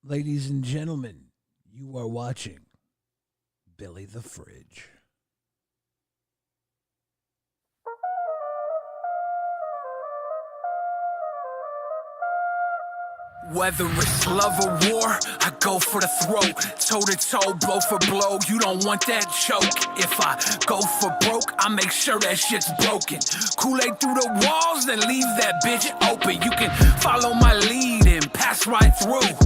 Ladies and gentlemen, you are watching Billy the Fridge. Whether it's love or war, I go for the throat. Toe to toe, blow for blow, you don't want that choke. If I go for broke, I make sure that shit's broken. Kool-Aid through the walls, then leave that bitch open. You can follow my lead and pass right through.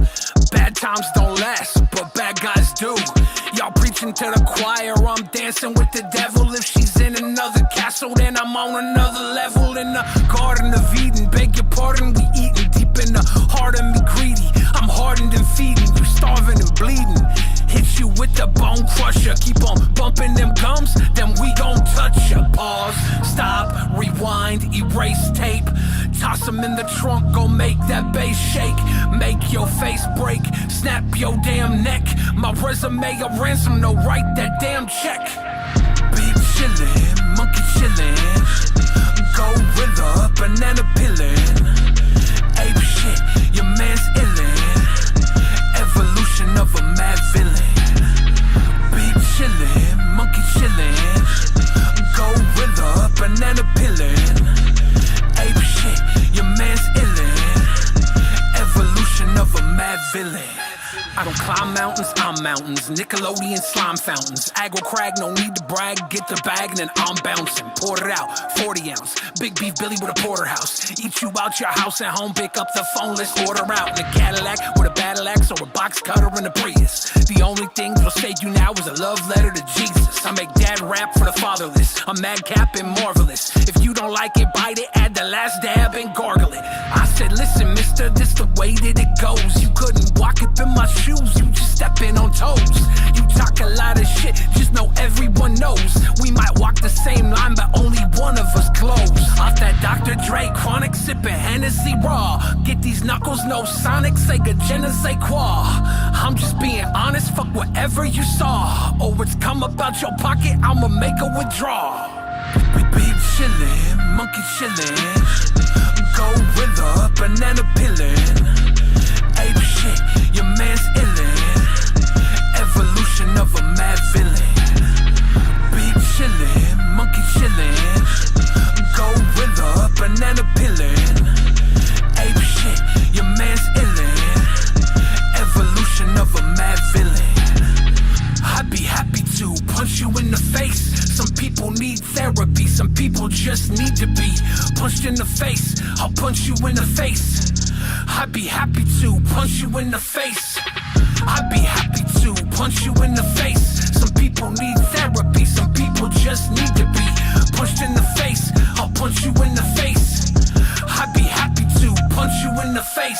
Bad times don't last, but bad guys do. Y'all preaching to the choir, I'm dancing with the devil. If she's in another castle, then I'm on another level. In the Garden of Eden, beg your pardon, we eating deep in the heart of me greedy. I'm hardened and feeding, you starving and bleeding. Hit you with the bone crusher, keep on bumping them gums, then we gon' touch ya. Pause, stop, rewind, erase tape. Toss them in the trunk, go make that bass shake. Make your face break, snap your damn neck. My resume a ransom, no write that damn check. Big chillin', monkey chillin', gorilla, banana pillin'. Ape shit, your man's illin'. Evolution of a mad villain. Big chillin', monkey chillin', gorilla, banana pillin'. Ape shit, your man's illin'. Evolution of a mad villain. I don't climb mountains, I'm mountains. Nickelodeon slime fountains. Aggro crag, no need to brag. Get the bag and then I'm bouncing. Pour it out, 40 ounce. Big beef Billy with a porterhouse. Eat you out your house at home, pick up the phone, let's order out. In a Cadillac with a battle axe or a box cutter in a Prius. The only thing that'll save you now is a love letter to Jesus. I make dad rap for the fatherless. I'm madcap and marvelous. If you don't like it, bite it, add the last dab and gargle it. I said, listen, mister, this the way that it goes. You couldn't walk up in my shoes, you just stepping on toes. You talk a lot of shit, just know everyone knows. We might walk the same line, but only one of us close. Off that Dr. Dre chronic, sipping Hennessy raw. Get these knuckles, no Sonic, Sega, Genesee Qua. I'm just being honest, fuck whatever you saw. Or it's come about your pocket, I'ma make a withdrawal. Big chillin', monkey chillin', gorilla, banana pillin'. Ape shit, your man's illin'. Evolution of a mad villain. Big chillin', monkey chillin', gorilla, banana pillin'. Ape shit, your man's illin'. Evolution of a mad villain. I'd be happy to punch you in the face. Some people need therapy, some people just need to be punched in the face. I'll punch you in the face. I'd be happy to punch you in the face. I'd be happy to punch you in the face. Some people need therapy, some people just need to be punched in the face. I'll punch you in the face. I'd be happy to punch you in the face.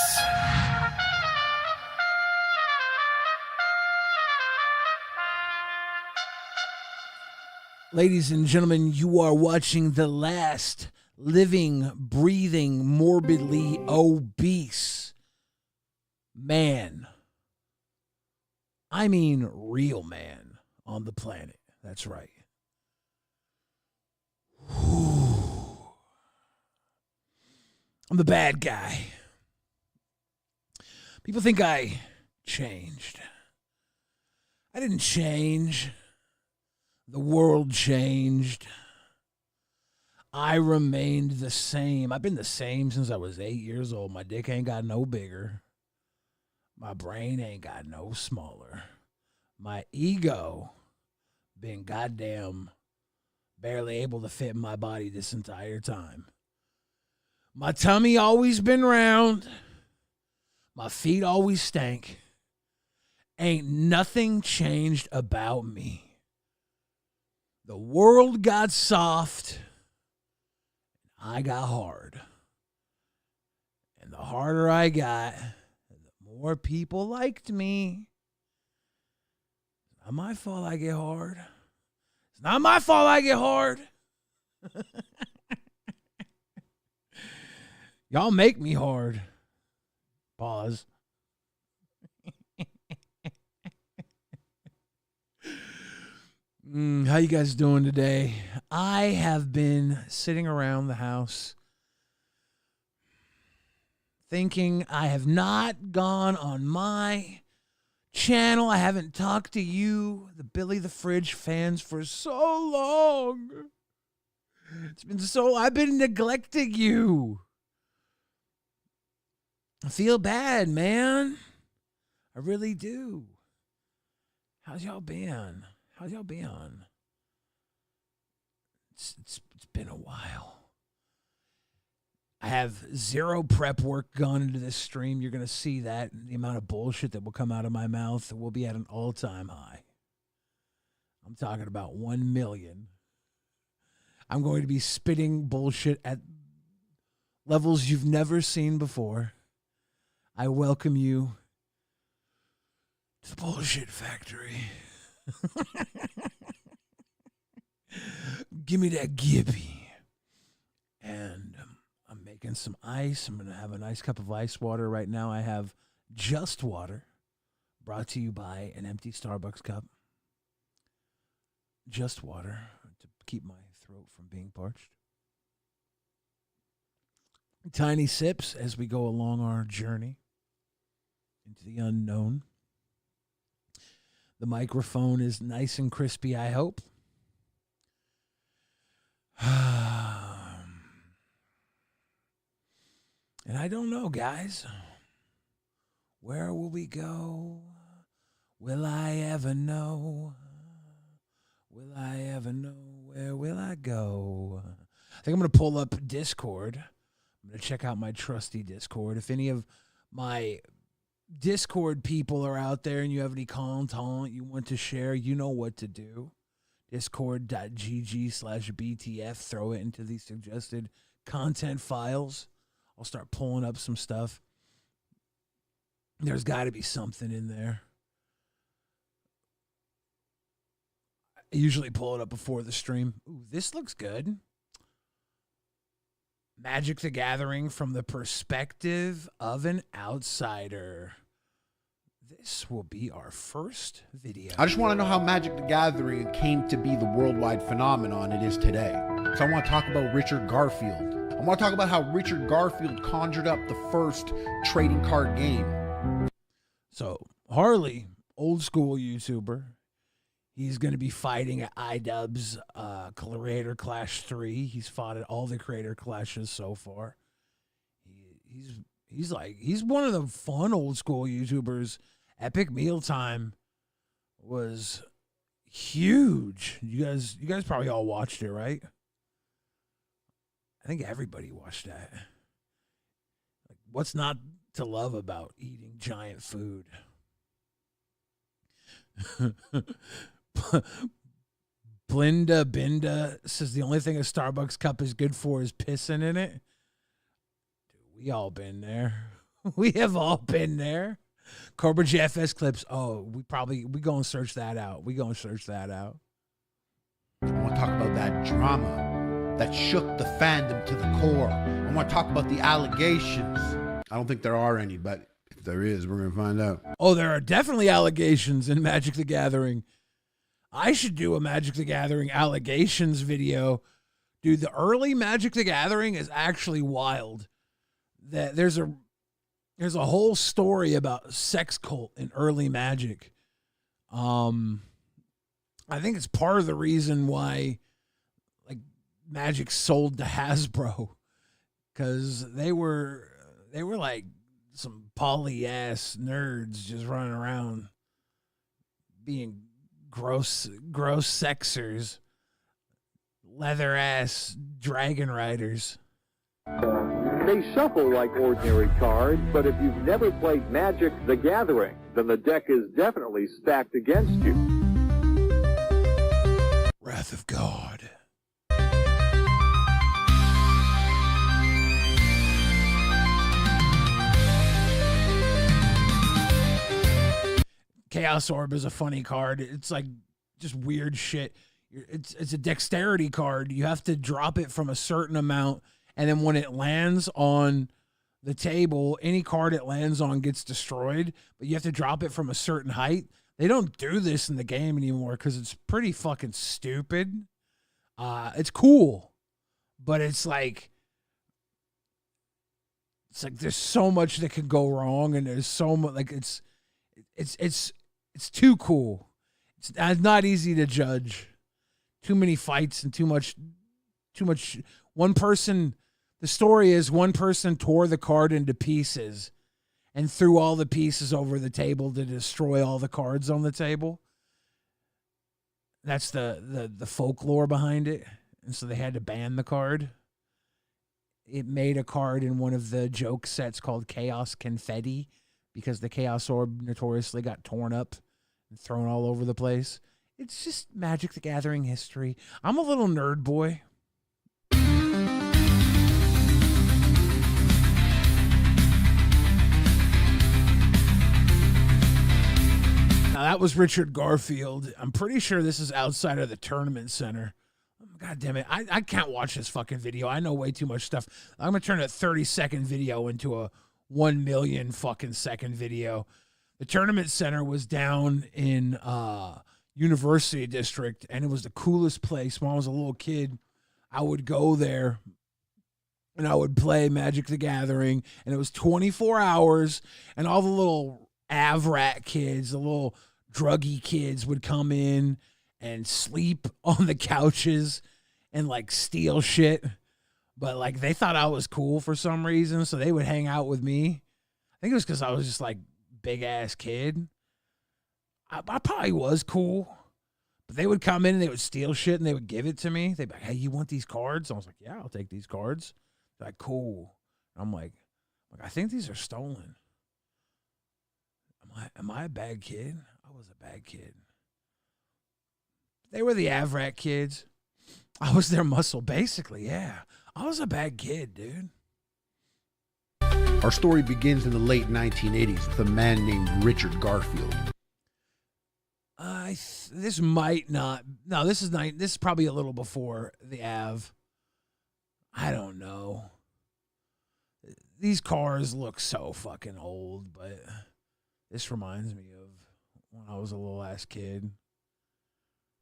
Ladies and gentlemen, you are watching the last living, breathing, morbidly obese man. I mean real man on the planet. That's right. Whew. I'm the bad guy. People think I changed. I didn't change. The world changed. I remained the same. I've been the same since I was 8 years old. My dick ain't got no bigger. My brain ain't got no smaller. My ego been goddamn barely able to fit in my body this entire time. My tummy always been round. My feet always stank. Ain't nothing changed about me. The world got soft. I got hard. And the harder I got, the more people liked me. It's not my fault I get hard. It's not my fault I get hard. Y'all make me hard. Pause. How you guys doing today? I have been sitting around the house thinking I have not gone on my channel. I haven't talked to you, the Billy the Fridge fans, for so long. I've been neglecting you. I feel bad, man. I really do. How's y'all been? It's been a while. I have zero prep work gone into this stream. You're going to see that. The amount of bullshit that will come out of my mouth will be at an all-time high. I'm talking about 1 million. I'm going to be spitting bullshit at levels you've never seen before. I welcome you to the bullshit factory. Give me that Gibby. And I'm making some ice. I'm going to have a nice cup of ice water. Right now I have just water, brought to you by an empty Starbucks cup. Just water to keep my throat from being parched. Tiny sips as we go along our journey into the unknown. The microphone is nice and crispy, I hope. And I don't know, guys. Where will we go? Will I ever know? Will I ever know? Where will I go? I think I'm going to pull up Discord. I'm going to check out my trusty Discord. If any of my Discord people are out there and you have any content you want to share, you know what to do. Discord.gg/BTF. Throw it into the suggested content files. I'll start pulling up some stuff. There's got to be something in there. I usually pull it up before the stream. Ooh, this looks good. Magic the Gathering from the perspective of an outsider. This will be our first video. I just want to know how Magic the Gathering came to be the worldwide phenomenon it is today. So I want to talk about Richard Garfield. I want to talk about how Richard Garfield conjured up the first trading card game. So Harley, old school YouTuber, he's going to be fighting at iDubbbz Creator Clash 3. He's fought at all the Creator Clashes so far. He's one of the fun old school YouTubers. Epic Mealtime was huge. You guys probably all watched it, right? I think everybody watched that. Like, what's not to love about eating giant food? Blinda Binda says the only thing a Starbucks cup is good for is pissing in it. Dude, we all been there. We have all been there. Cobra JFS clips. Oh, we go and search that out. I want to talk about that drama that shook the fandom to the core. I want to talk about the allegations. I don't think there are any, but if there is, we're going to find out. Oh, there are definitely allegations in Magic the Gathering. I should do a Magic the Gathering allegations video. Dude, the early Magic the Gathering is actually wild. That there's a whole story about sex cult in early Magic. I think it's part of the reason why like Magic sold to Hasbro, because they were like some poly ass nerds just running around being gross sexers, leather ass dragon riders. They shuffle like ordinary cards, but if you've never played Magic the Gathering, then the deck is definitely stacked against you. Wrath of God. Chaos Orb is a funny card. It's like just weird shit. It's a dexterity card. You have to drop it from a certain amount, and then when it lands on the table, any card it lands on gets destroyed, but you have to drop it from a certain height. They don't do this in the game anymore because it's pretty fucking stupid. It's cool, but it's like it's like there's so much that could go wrong, and there's so much like it's too cool. It's not easy to judge. Too many fights and too much. One person. The story is one person tore the card into pieces and threw all the pieces over the table to destroy all the cards on the table. That's the folklore behind it. And so they had to ban the card. It made a card in one of the joke sets called Chaos Confetti because the Chaos Orb notoriously got torn up and thrown all over the place. It's just Magic the Gathering history. I'm a little nerd boy. Now, that was Richard Garfield. I'm pretty sure this is outside of the tournament center. God damn it. I can't watch this fucking video. I know way too much stuff. I'm going to turn a 30-second video into a 1 million fucking second video. The tournament center was down in University District, and it was the coolest place. When I was a little kid, I would go there, and I would play Magic the Gathering, and it was 24 hours, and all the little AvRat kids, the little druggy kids would come in and sleep on the couches and like steal shit. But like they thought I was cool for some reason, so they would hang out with me. I think it was because I was just like big ass kid. I probably was cool. But they would come in and they would steal shit and they would give it to me. They'd be like, hey, you want these cards? I was like, yeah, I'll take these cards. They're like, cool. I'm like, I think these are stolen. Am I a bad kid? I was a bad kid. They were the AvRat kids. I was their muscle, basically, yeah. I was a bad kid, dude. Our story begins in the late 1980s with a man named Richard Garfield. This might not. No, this is probably a little before the Av. I don't know. These cars look so fucking old, but this reminds me of when I was a little ass kid.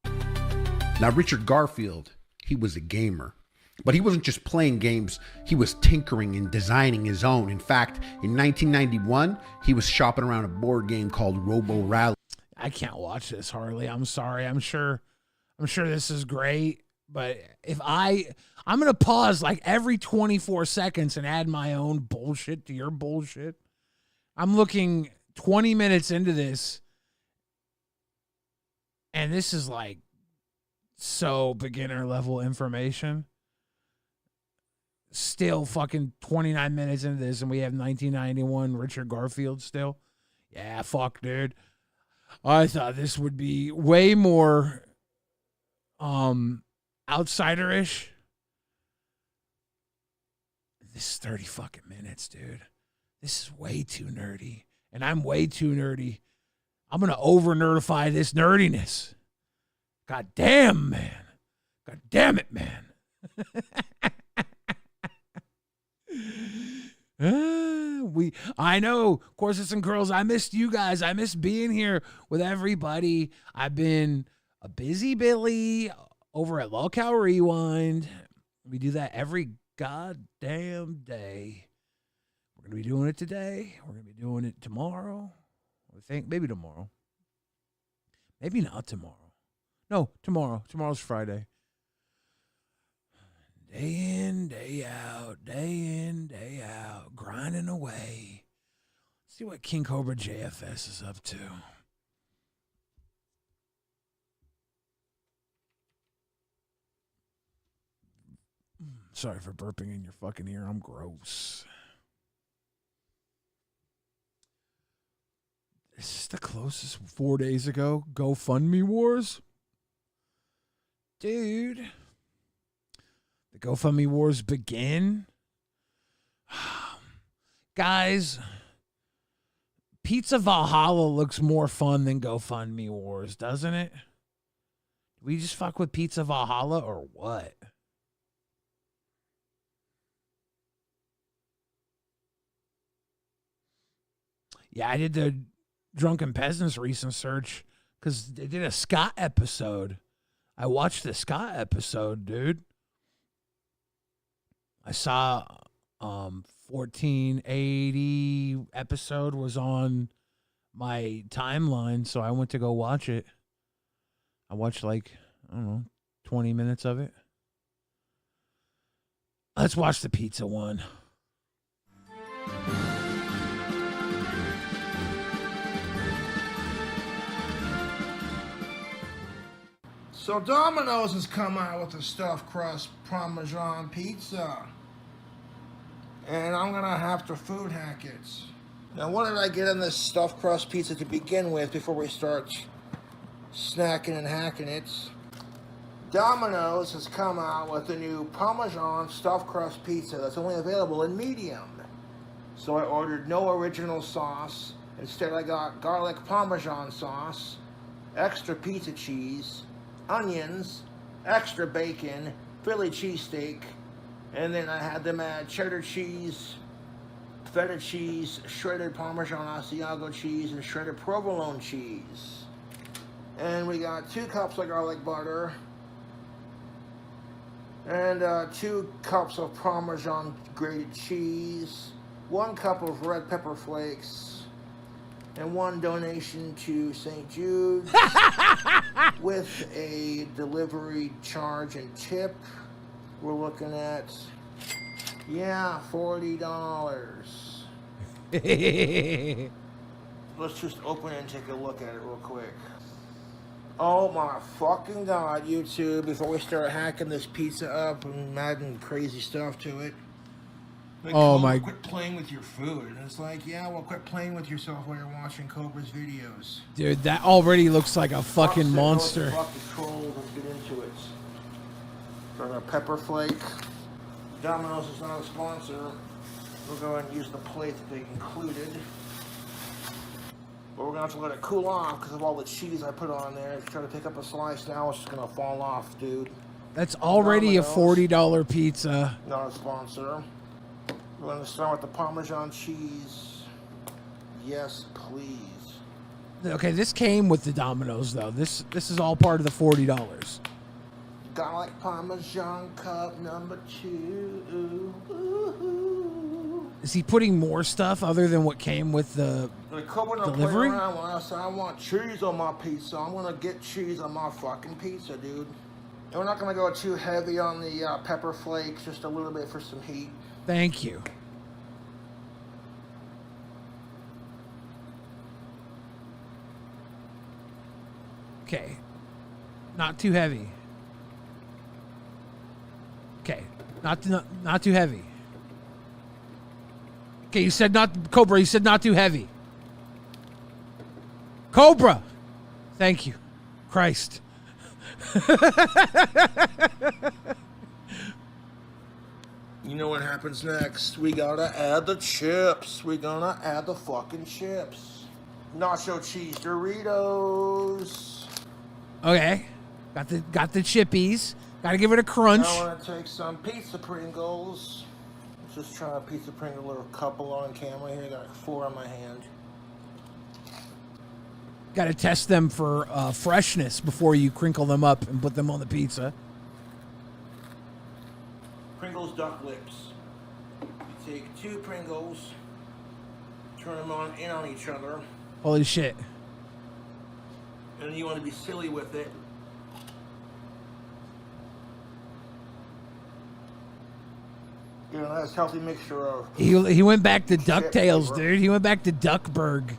Now, Richard Garfield, he was a gamer. But he wasn't just playing games, he was tinkering and designing his own. In fact, in 1991, he was shopping around a board game called Robo Rally. I can't watch this, Harley. I'm sorry. I'm sure this is great, but I'm going to pause like every 24 seconds and add my own bullshit to your bullshit. I'm looking 20 minutes into this, and this is like so beginner level information. Still fucking 29 minutes into this, and we have 1991 Richard Garfield still. Yeah, fuck, dude. I thought this would be way more outsider-ish. This is 30 fucking minutes, dude. This is way too nerdy. And I'm way too nerdy. I'm going to over-nerdify this nerdiness. God damn, man. God damn it, man. I know, Corsets and Curls, I missed you guys. I missed being here with everybody. I've been a busy Billy over at Lolcow Rewind. We do that every goddamn day. We're going to be doing it today. We're going to be doing it tomorrow. I think maybe tomorrow. Maybe not tomorrow. No, tomorrow. Tomorrow's Friday. Day in, day out, grinding away. See what King Cobra JFS is up to. Sorry for burping in your fucking ear. I'm gross. Is this the closest 4 days ago? GoFundMe Wars? Dude. The GoFundMe Wars begin. Guys, Pizza Valhalla looks more fun than GoFundMe Wars, doesn't it? Do we just fuck with Pizza Valhalla or what? Yeah, I did the Drunken Peasants recent search because they did a Scott episode. I watched the Scott episode, dude. I saw 1480 episode was on my timeline, so I went to go watch it. I watched like, I don't know, 20 minutes of it. Let's watch the pizza one. So Domino's has come out with a stuffed crust Parmesan pizza. And I'm gonna have to food hack it. Now what did I get in this stuffed crust pizza to begin with before we start snacking and hacking it? Domino's has come out with a new Parmesan stuffed crust pizza that's only available in medium. So I ordered no original sauce. Instead I got garlic Parmesan sauce, extra pizza cheese, onions, extra bacon, Philly cheesesteak, and then I had them add cheddar cheese, feta cheese, shredded Parmesan Asiago cheese, and shredded provolone cheese. And we got 2 cups of garlic butter, and 2 cups of Parmesan grated cheese, 1 cup of red pepper flakes, and 1 donation to St. Jude's with a delivery charge and tip. We're looking at, yeah, $40. Let's just open it and take a look at it real quick. Oh my fucking god, YouTube, before we start hacking this pizza up and adding crazy stuff to it. Like, Oh Cobra, my- quit playing with your food. And it's like, yeah, well, quit playing with yourself while you're watching Cobra's videos. Dude, that already looks like a fucking Fuck monster. Fuck the trolls, let's get into it. Got our pepper flake. Domino's is not a sponsor. We'll go ahead and use the plate that they included. But we're gonna have to let it cool off because of all the cheese I put on there. If you try to pick up a slice now, it's just gonna fall off, dude. That's already a Domino's. $40 pizza. Not a sponsor. We're gonna start with the Parmesan cheese. Yes, please. Okay, this came with the Domino's though. This is all part of the $40. Garlic Parmesan cup number 2. Ooh. Is he putting more stuff other than what came with the Like, Cobra don't delivery? play around when I say I want cheese on my pizza. I'm gonna get cheese on my fucking pizza, dude. And we're not gonna go too heavy on the pepper flakes, just a little bit for some heat. Thank you. Okay. Not too heavy. Okay. Not too heavy. Okay, you said not Cobra, you said not too heavy. Cobra. Thank you. Christ. You know what happens next? We gotta add the chips. We're gonna add the fucking chips. Nacho cheese Doritos. Okay. Got the chippies. Gotta give it a crunch. Now I wanna take some pizza Pringles. Let's just try a pizza Pringle, a little couple on camera here. Got like 4 in my hand. Gotta test them for freshness before you crinkle them up and put them on the pizza. Pringles duck lips. You take 2 Pringles, turn them on in on each other, Holy shit. and then you want to be silly with it. Get a nice healthy mixture of He went back to Shit, DuckTales, bro. dude. He went back to Duckburg.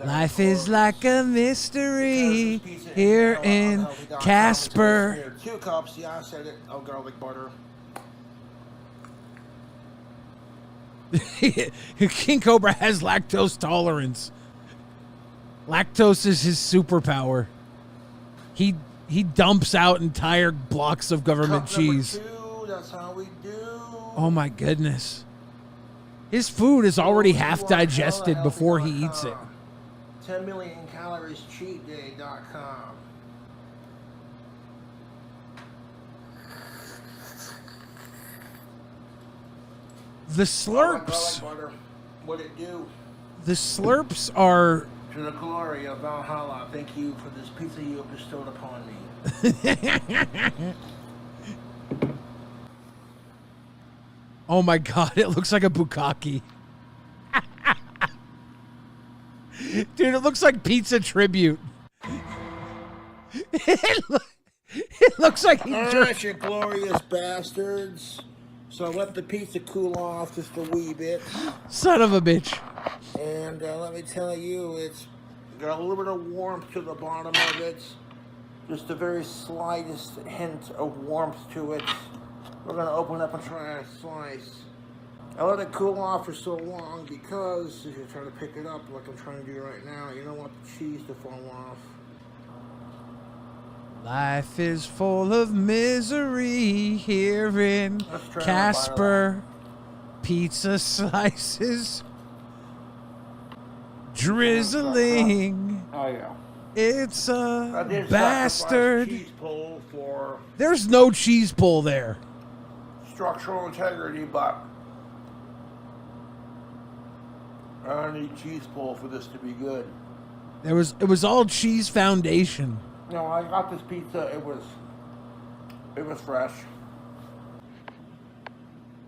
Life is like a mystery here in Casper. 2 cups, yeah, I said it, of garlic butter. King Cobra has lactose tolerance. Lactose is his superpower. He dumps out entire blocks of government Cup number cheese. 2, that's how we do. Oh my goodness. His food is already half digested before he eats it. 10 million calories cheatday.com. The slurps. Garlic butter. What'd it do? The slurps are To the glory of Valhalla, thank you for this pizza you have bestowed upon me. Oh my God, it looks like a bukkake. Dude, it looks like Pizza Tribute. It looks like he All right, you glorious bastards. So let the pizza cool off just a wee bit. Son of a bitch. And let me tell you, it's got a little bit of warmth to the bottom of it. Just the very slightest hint of warmth to it. We're going to open up and try a slice. I let it cool off for so long because if you try to pick it up like I'm trying to do right now, you don't want the cheese to fall off. Life is full of misery here in Casper. Pizza slices drizzling. Oh yeah. It's a bastard. Cheese pull for There's no cheese pull there. structural integrity, but I need cheese pull for this to be good. It was all cheese foundation. No, I got this pizza. It was fresh.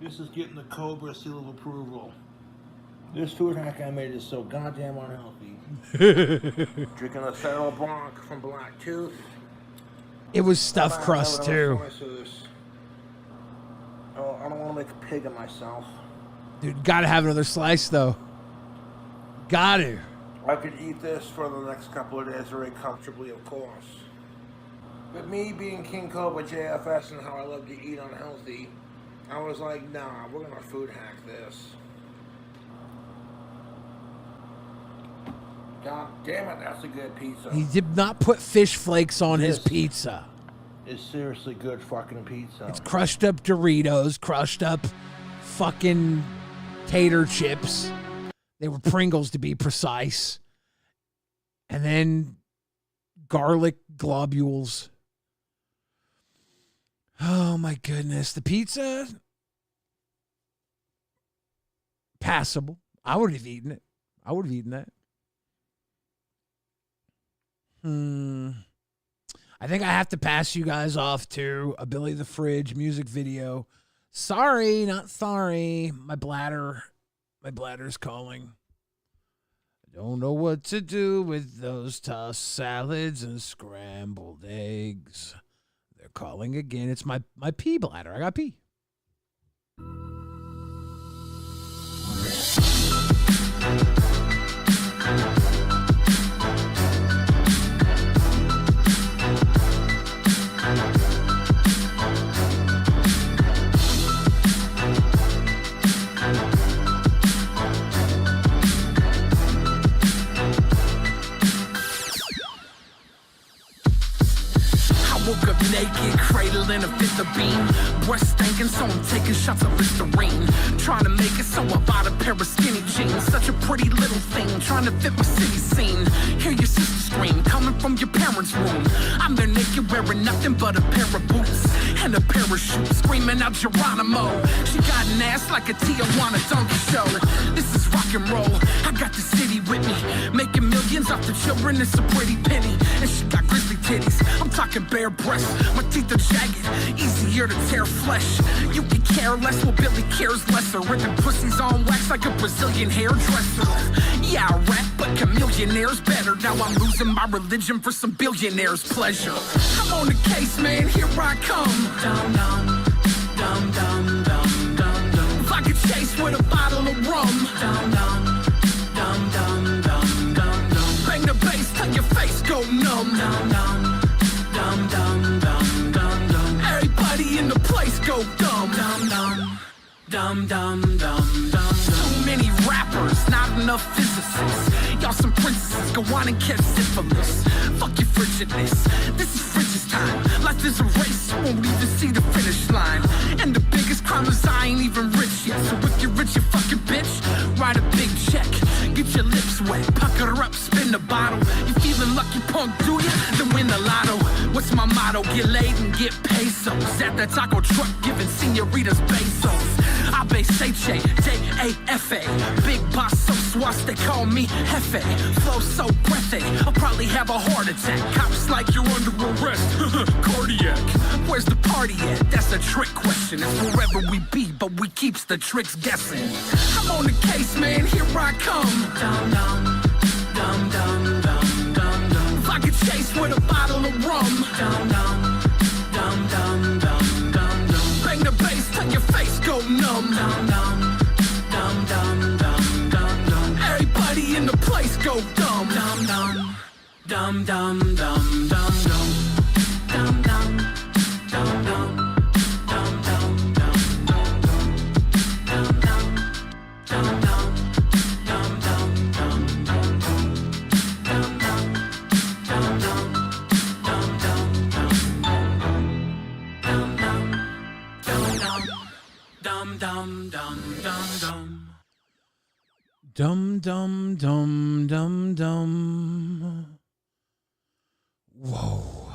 This is getting the Cobra seal of approval. This food hack I made is so goddamn unhealthy. Drinking a Saddle Bronc from Black Tooth. It was stuffed crust too. Oh, I don't want to make a pig of myself. Dude, gotta have another slice though. Got to. I could eat this for the next couple of days very comfortably, of course. But me being King Cobra JFS and how I love to eat unhealthy, I was like, nah, we're gonna food hack this. God damn it, that's a good pizza. He did not put fish flakes on his pizza. It's seriously good fucking pizza. It's crushed up Doritos, crushed up fucking tater chips. They were Pringles to be precise. And then garlic globules. Oh my goodness. The pizza, passable. I would have eaten it. I would have eaten that. I think I have to pass you guys off to a Billy the Fridge music video. Sorry, not sorry. My bladder's calling. I don't know what to do with those tossed salads and scrambled eggs. They're calling again. It's my pee bladder. I got pee. Woke up naked, cradled in a fifth of bean. Breast stinking, so I'm taking shots of Listerine. Trying to make it, so I bought a pair of skinny jeans. Such a pretty little thing, trying to fit my city scene. Hear your sister scream, coming from your parents' room. I'm there naked, wearing nothing but a pair of boots and a parachute, screaming out Geronimo. She got an ass like a Tijuana donkey show. This is rock and roll, I got the city with me. Making millions off the children, it's a pretty penny. And she got grizzly titties, I'm talking bare breasts. My teeth are jagged, easier to tear flesh. You can care less, well Billy cares lesser. Ripping pussies on wax like a Brazilian hairdresser. Yeah, I rap, but chameleonaire's better. Now I'm losing my religion for some billionaire's pleasure. I'm on the case, man, here I come. Dum dum, dum dum dum dum dum. If I could chase with a bottle of rum. Dum dum, dum dum dum dum dum. Bang the bass till your face go numb. Dum dum, dum dum dum dum dum. Everybody in the place go dumb. Dum dum, dum dum dum dum. Too many rappers, not enough physicists. Y'all some princesses, go on and catch syphilis. Fuck your frigidness, this is frigid time. Life is a race, you won't even see the finish line. And the biggest crime is I ain't even rich yet. So if you're rich, you fucking bitch, write a big check. Get your lips wet, pucker her up, spin the bottle. You feeling lucky, punk, do ya? Then win the lotto. What's my motto? Get laid and get pesos. At that taco truck, giving senoritas pesos. Abeseche, big boss so swass they call me Hefe. Flow so breathy, I'll probably have a heart attack. Cops like you're under arrest, cardiac. Where's the party at? That's a trick question. It's wherever we be, but we keeps the tricks guessing. I'm on the case, man, here I come. Dum dum, dum dum dum dum dum. If I could chase with a bottle of rum. Dum dum, dum dum dum dum dum. Bang the bass till your face go numb. Dum dum, dum dum dum dum dum. Everybody in the place go dumb. Dum dum, dum dum dum dum dum. Dum dum, dum dum. Dum dum dum dum dum. Whoa.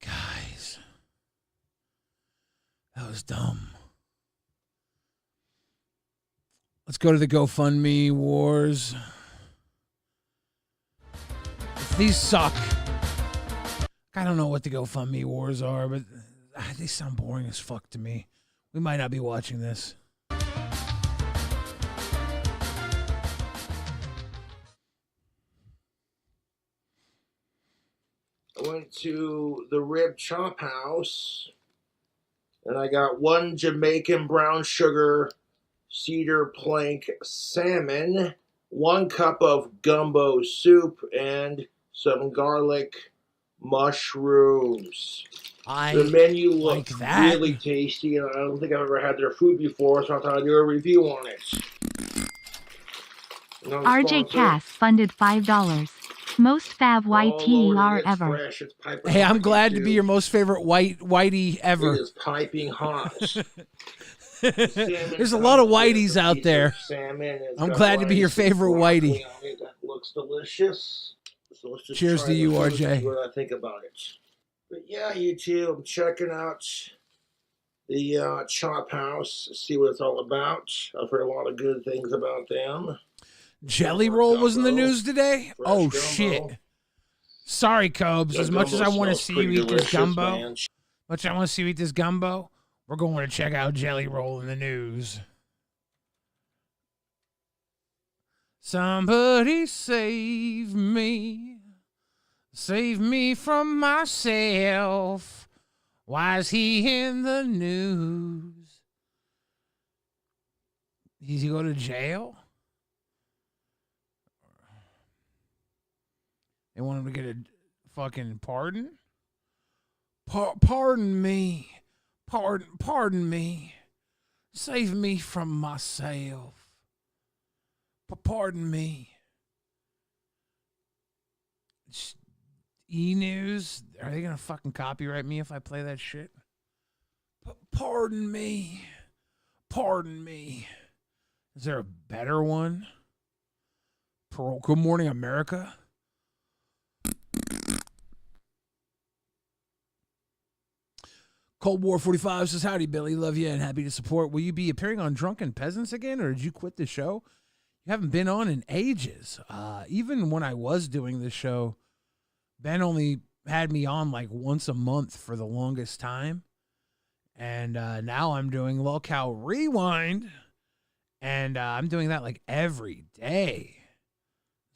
Guys. That was dumb. Let's go to the GoFundMe Wars. If these suck. I don't know what the GoFundMe Wars are, but they sound boring as fuck to me. We might not be watching this. I went to the Rib Chop House, and I got one Jamaican brown sugar cedar plank salmon, 1 cup of gumbo soup, and some garlic mushrooms. The menu looks really tasty, and I don't think I've ever had their food before, so I thought I'd do a review on it. RJ Cass funded $5. Most fav YTER ever. Hey, I'm glad to be your most favorite whitey ever. It is piping hot. There's a lot of whiteys out there. I'm glad to be your favorite whitey. That looks delicious. So let's just cheers to you, RJ. See what I think about it. But yeah, YouTube, I'm checking out the Chop House, see what it's all about. I've heard a lot of good things about them. Jelly Roll was in the news today? Oh, shit. Sorry, Cobes. As much as I want to see you eat this gumbo, we're going to check out Jelly Roll in the news. Somebody save me. Save me from myself. Why is he in the news? Did he go to jail? They want him to get a fucking pardon? Pardon me. Pardon me. Save me from myself. Pardon me. E-News, are they going to fucking copyright me if I play that shit? Pardon me. Pardon me. Is there a better one? Good Morning America? Cold War 45 says, howdy, Billy. Love you and happy to support. Will you be appearing on Drunken Peasants again, or did you quit the show? You haven't been on in ages. Even when I was doing this show, Ben only had me on like once a month for the longest time. And now I'm doing Lolcow Rewind. And I'm doing that like every day.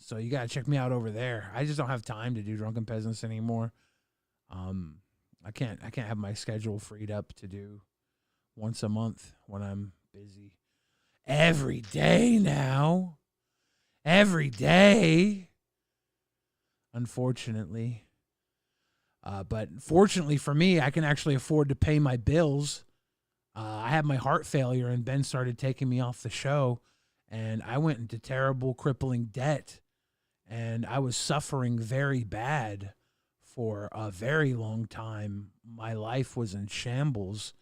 So you got to check me out over there. I just don't have time to do Drunken Peasants anymore. I can't have my schedule freed up to do once a month when I'm busy. Every day now. Every day. Unfortunately. But fortunately for me, I can actually afford to pay my bills. I had my heart failure and Ben started taking me off the show. And I went into terrible, crippling debt. And I was suffering very bad for a very long time. My life was in shambles.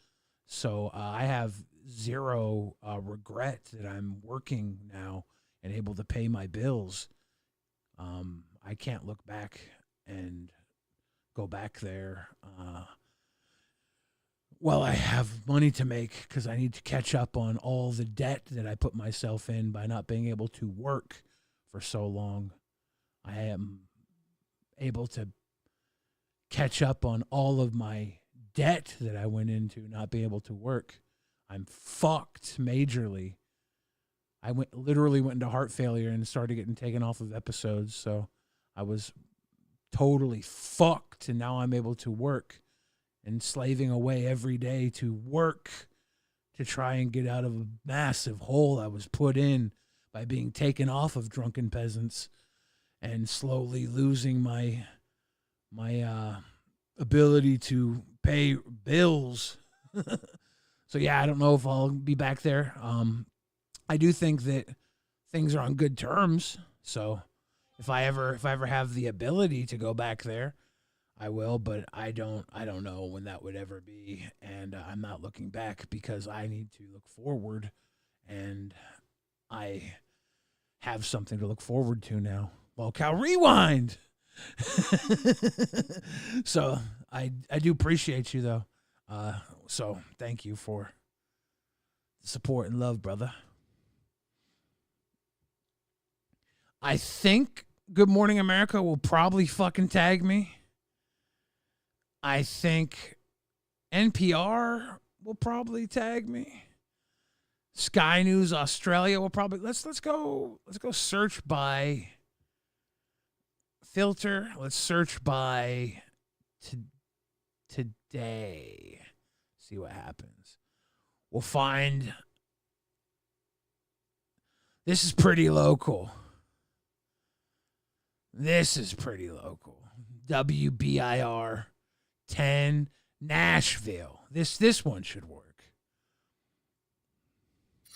So I have zero regret that I'm working now and able to pay my bills. I can't look back and go back there. Well, I have money to make because I need to catch up on all the debt that I put myself in by not being able to work for so long. I am able to catch up on all of my debt that I went into not being able to work. I'm fucked majorly. I literally went into heart failure and started getting taken off of episodes, so I was totally fucked, and now I'm able to work and slaving away every day to work to try and get out of a massive hole I was put in by being taken off of Drunken Peasants and slowly losing my ability to pay bills. So yeah, I don't know if I'll be back there. I do think that things are on good terms. So if I ever have the ability to go back there, I will, but I don't know when that would ever be, and I'm not looking back because I need to look forward, and I have something to look forward to now. Well, Cal, rewind. So I do appreciate you though. So thank you for the support and love, brother. I think Good Morning America will probably fucking tag me. I think NPR will probably tag me. Sky News Australia will probably let's go search by filter. Let's search by today. See what happens. We'll find this is pretty local. This is pretty local. WBIR 10 Nashville. This one should work.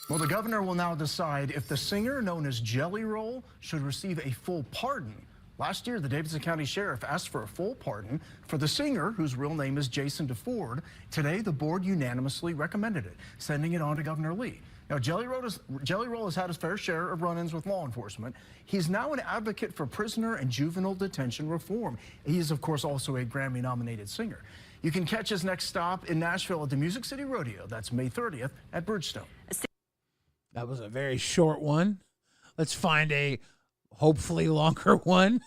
Well, the governor will now decide if the singer known as Jelly Roll should receive a full pardon. Last year, the Davidson County Sheriff asked for a full pardon for the singer, whose real name is Jason DeFord. Today, the board unanimously recommended it, sending it on to Governor Lee. Now, Jelly Roll has had his fair share of run-ins with law enforcement. He's now an advocate for prisoner and juvenile detention reform. He is, of course, also a Grammy-nominated singer. You can catch his next stop in Nashville at the Music City Rodeo. That's May 30th at Bridgestone. That was a very short one. Let's find a hopefully longer one.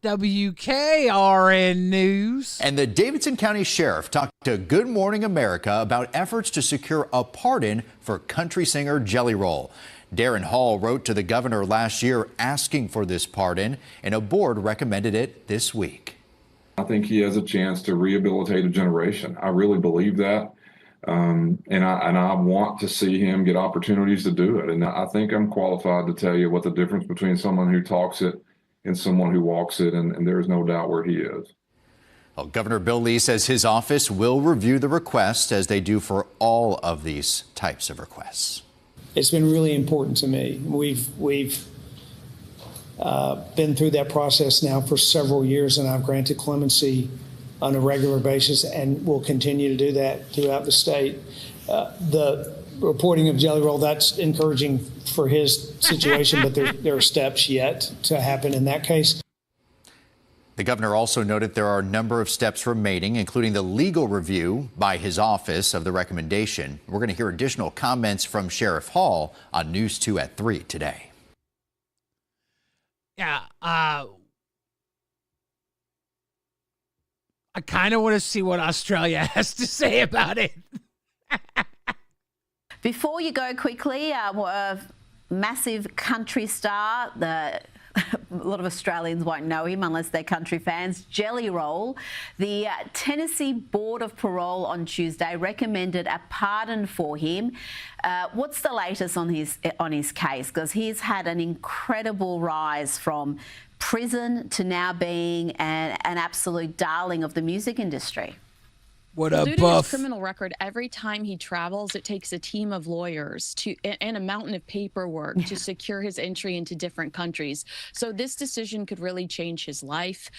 WKRN News. And the Davidson County Sheriff talked to Good Morning America about efforts to secure a pardon for country singer Jelly Roll. Darren Hall wrote to the governor last year asking for this pardon, and a board recommended it this week. I think he has a chance to rehabilitate a generation. I really believe that. And I want to see him get opportunities to do it. And I think I'm qualified to tell you what the difference between someone who talks it and someone who walks it, and there is no doubt where he is. Well, Governor Bill Lee says his office will review the request, as they do for all of these types of requests. It's been really important to me. We've been through that process now for several years, and I've granted clemency on a regular basis and will continue to do that throughout the state. The reporting of Jelly Roll, that's encouraging for his situation, but there are steps yet to happen in that case. The governor also noted there are a number of steps remaining, including the legal review by his office of the recommendation. We're going to hear additional comments from Sheriff Hall on News 2 at 3 today. Yeah, I kind of want to see what Australia has to say about it. Before you go quickly, a massive country star, a lot of Australians won't know him unless they're country fans, Jelly Roll. The Tennessee Board of Parole on Tuesday recommended a pardon for him. What's the latest on his case? Because he's had an incredible rise from prison to now being an absolute darling of the music industry. What a Due to buff. his criminal record, every time he travels, it takes a team of lawyers and a mountain of paperwork to secure his entry into different countries. So this decision could really change his life.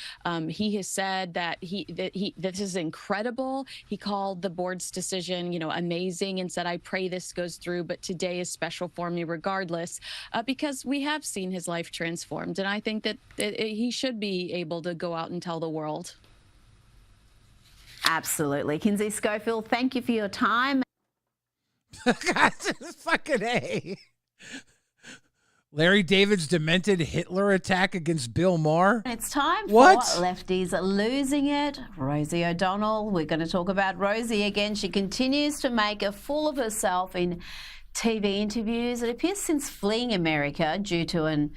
He has said that this is incredible. He called the board's decision, amazing, and said, "I pray this goes through, but today is special for me regardless," because we have seen his life transformed, and I think that he should be able to go out and tell the world. Absolutely. Kinsey Schofield, thank you for your time. Fucking A. Larry David's demented Hitler attack against Bill Maher. It's time for What? Lefties Losing It. Rosie O'Donnell. We're going to talk about Rosie again. She continues to make a fool of herself in TV interviews. It appears since fleeing America due to an...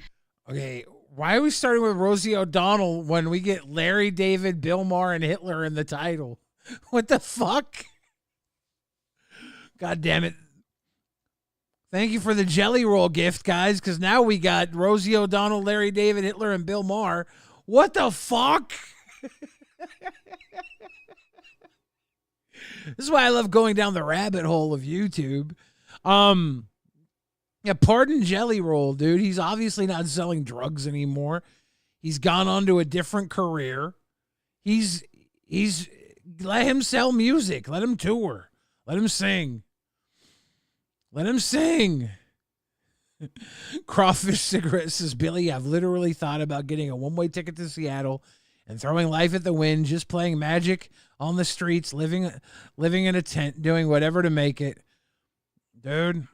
Okay, why are we starting with Rosie O'Donnell when we get Larry David, Bill Maher, and Hitler in the title? What the fuck? God damn it. Thank you for the jelly roll gift, guys, because now we got Rosie O'Donnell, Larry David, Hitler, and Bill Maher. What the fuck? This is why I love going down the rabbit hole of YouTube. Yeah, pardon Jelly Roll, dude. He's obviously not selling drugs anymore. He's gone on to a different career. He's let him sell music. Let him tour. Let him sing. Let him sing. Crawfish Cigarette says, Billy, I've literally thought about getting a one-way ticket to Seattle and throwing life at the wind, just playing Magic on the streets, living in a tent, doing whatever to make it. Dude,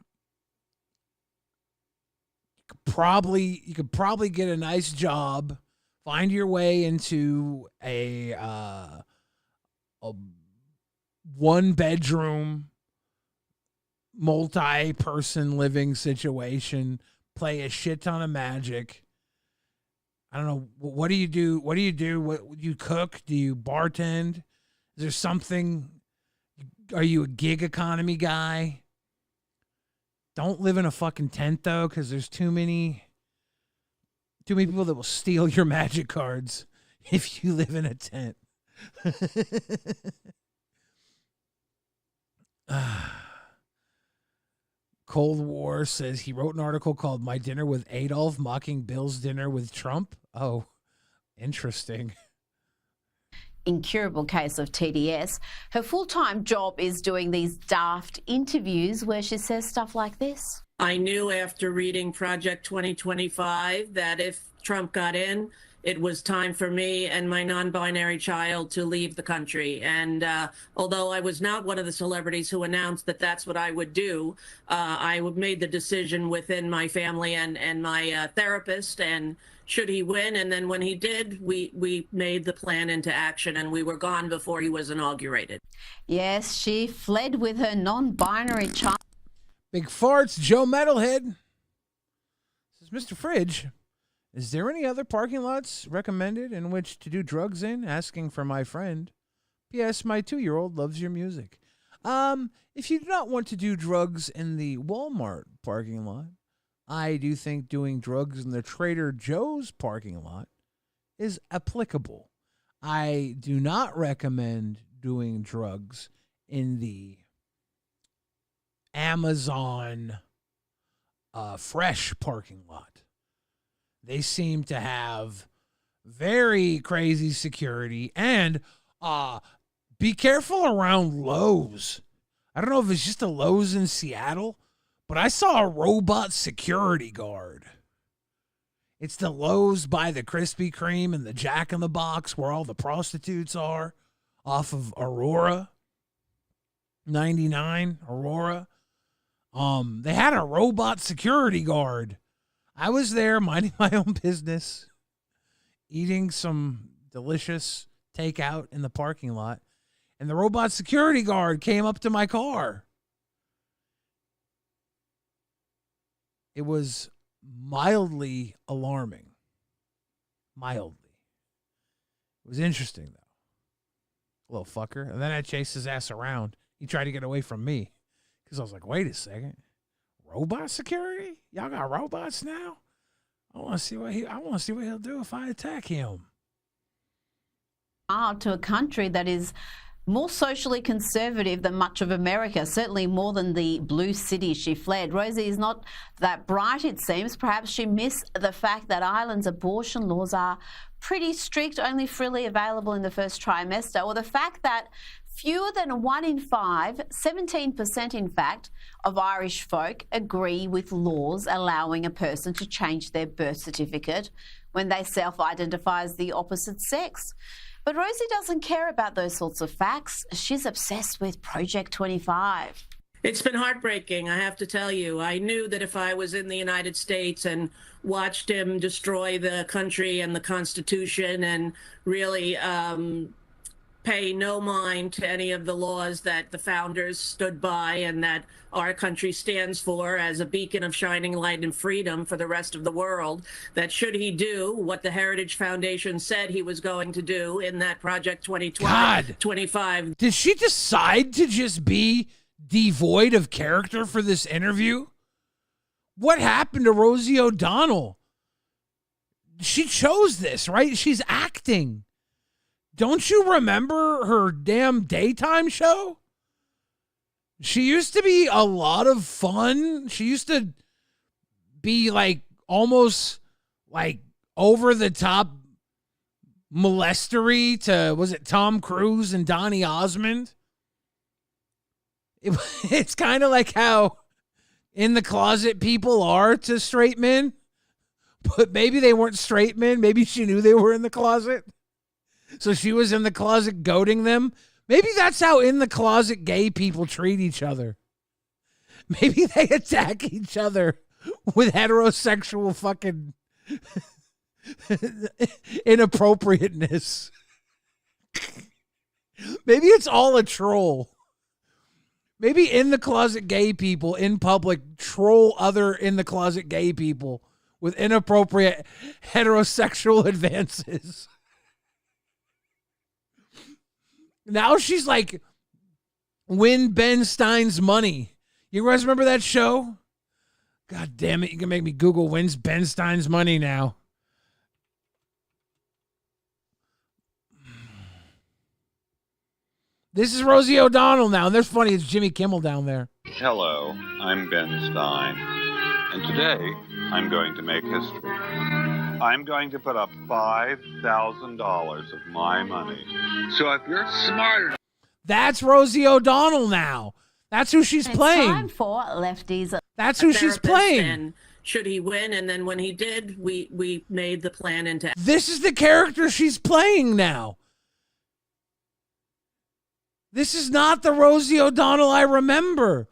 you could probably get a nice job, find your way into a one-bedroom, multi-person living situation, play a shit ton of Magic. I don't know. What do you do? What you cook? Do you bartend? Is there something? Are you a gig economy guy? Don't live in a fucking tent though, because there's too many people that will steal your Magic cards if you live in a tent. Cold War says he wrote an article called My Dinner with Adolf, mocking Bill's dinner with Trump. Oh, interesting. Incurable case of TDS. Her full-time job is doing these daft interviews where she says stuff like this. I knew after reading Project 2025 that if Trump got in, it was time for me and my non-binary child to leave the country. And although I was not one of the celebrities who announced that that's what I would do, I made the decision within my family and my therapist, and should he win, and then when he did, we made the plan into action, and we were gone before he was inaugurated. Yes, she fled with her non-binary child. Big farts, Joe Metalhead. Says, Mr. Fridge, is there any other parking lots recommended in which to do drugs in? Asking for my friend. P.S. My 2-year-old loves your music. If you do not want to do drugs in the Walmart parking lot, I do think doing drugs in the Trader Joe's parking lot is applicable. I do not recommend doing drugs in the Amazon Fresh parking lot. They seem to have very crazy security, and be careful around Lowe's. I don't know if it's just a Lowe's in Seattle, but I saw a robot security guard. It's the Lowe's by the Krispy Kreme and the Jack in the Box where all the prostitutes are, off of Aurora 99, Aurora. They had a robot security guard. I was there minding my own business, eating some delicious takeout in the parking lot, and the robot security guard came up to my car. It was mildly alarming. Mildly. It was interesting, though. Little fucker. And then I chased his ass around. He tried to get away from me because I was like, wait a second. Robot security? Y'all got robots now? I want to see what he'll do if I attack him. To a country that is more socially conservative than much of America, certainly more than the blue city she fled. Rosie is not that bright, it seems. Perhaps she missed the fact that Ireland's abortion laws are pretty strict, only freely available in the first trimester, or the fact that fewer than 1 in 5, 17% in fact, of Irish folk agree with laws allowing a person to change their birth certificate when they self-identify as the opposite sex. But Rosie doesn't care about those sorts of facts. She's obsessed with Project 25. It's been heartbreaking, I have to tell you. I knew that if I was in the United States and watched him destroy the country and the Constitution and really pay no mind to any of the laws that the founders stood by and that our country stands for as a beacon of shining light and freedom for the rest of the world, that should he do what the Heritage Foundation said he was going to do in that Project 2025. Did she decide to just be devoid of character for this interview? What happened to Rosie O'Donnell? She chose this, right? She's acting. Don't you remember her damn daytime show? She used to be a lot of fun. She used to be like almost like over the top molestery to, was it Tom Cruise and Donny Osmond? It's kind of like how in the closet people are to straight men, but maybe they weren't straight men. Maybe she knew they were in the closet. So she was in the closet goading them. Maybe that's how in the closet gay people treat each other. Maybe they attack each other with heterosexual fucking inappropriateness. Maybe it's all a troll. Maybe in the closet gay people in public troll other in the closet gay people with inappropriate heterosexual advances. Now she's like, win Ben Stein's money. You guys remember that show? God damn it. You can make me Google wins Ben Stein's money now. This is Rosie O'Donnell now. And there's funny, it's Jimmy Kimmel down there. Hello, I'm Ben Stein. And today, I'm going to make history. I'm going to put up $5,000 of my money. So if you're smart enough... That's Rosie O'Donnell now. That's who she's playing. Time for lefties. That's who she's playing. And should he win? And then when he did, we made the plan into... This is the character she's playing now. This is not the Rosie O'Donnell I remember.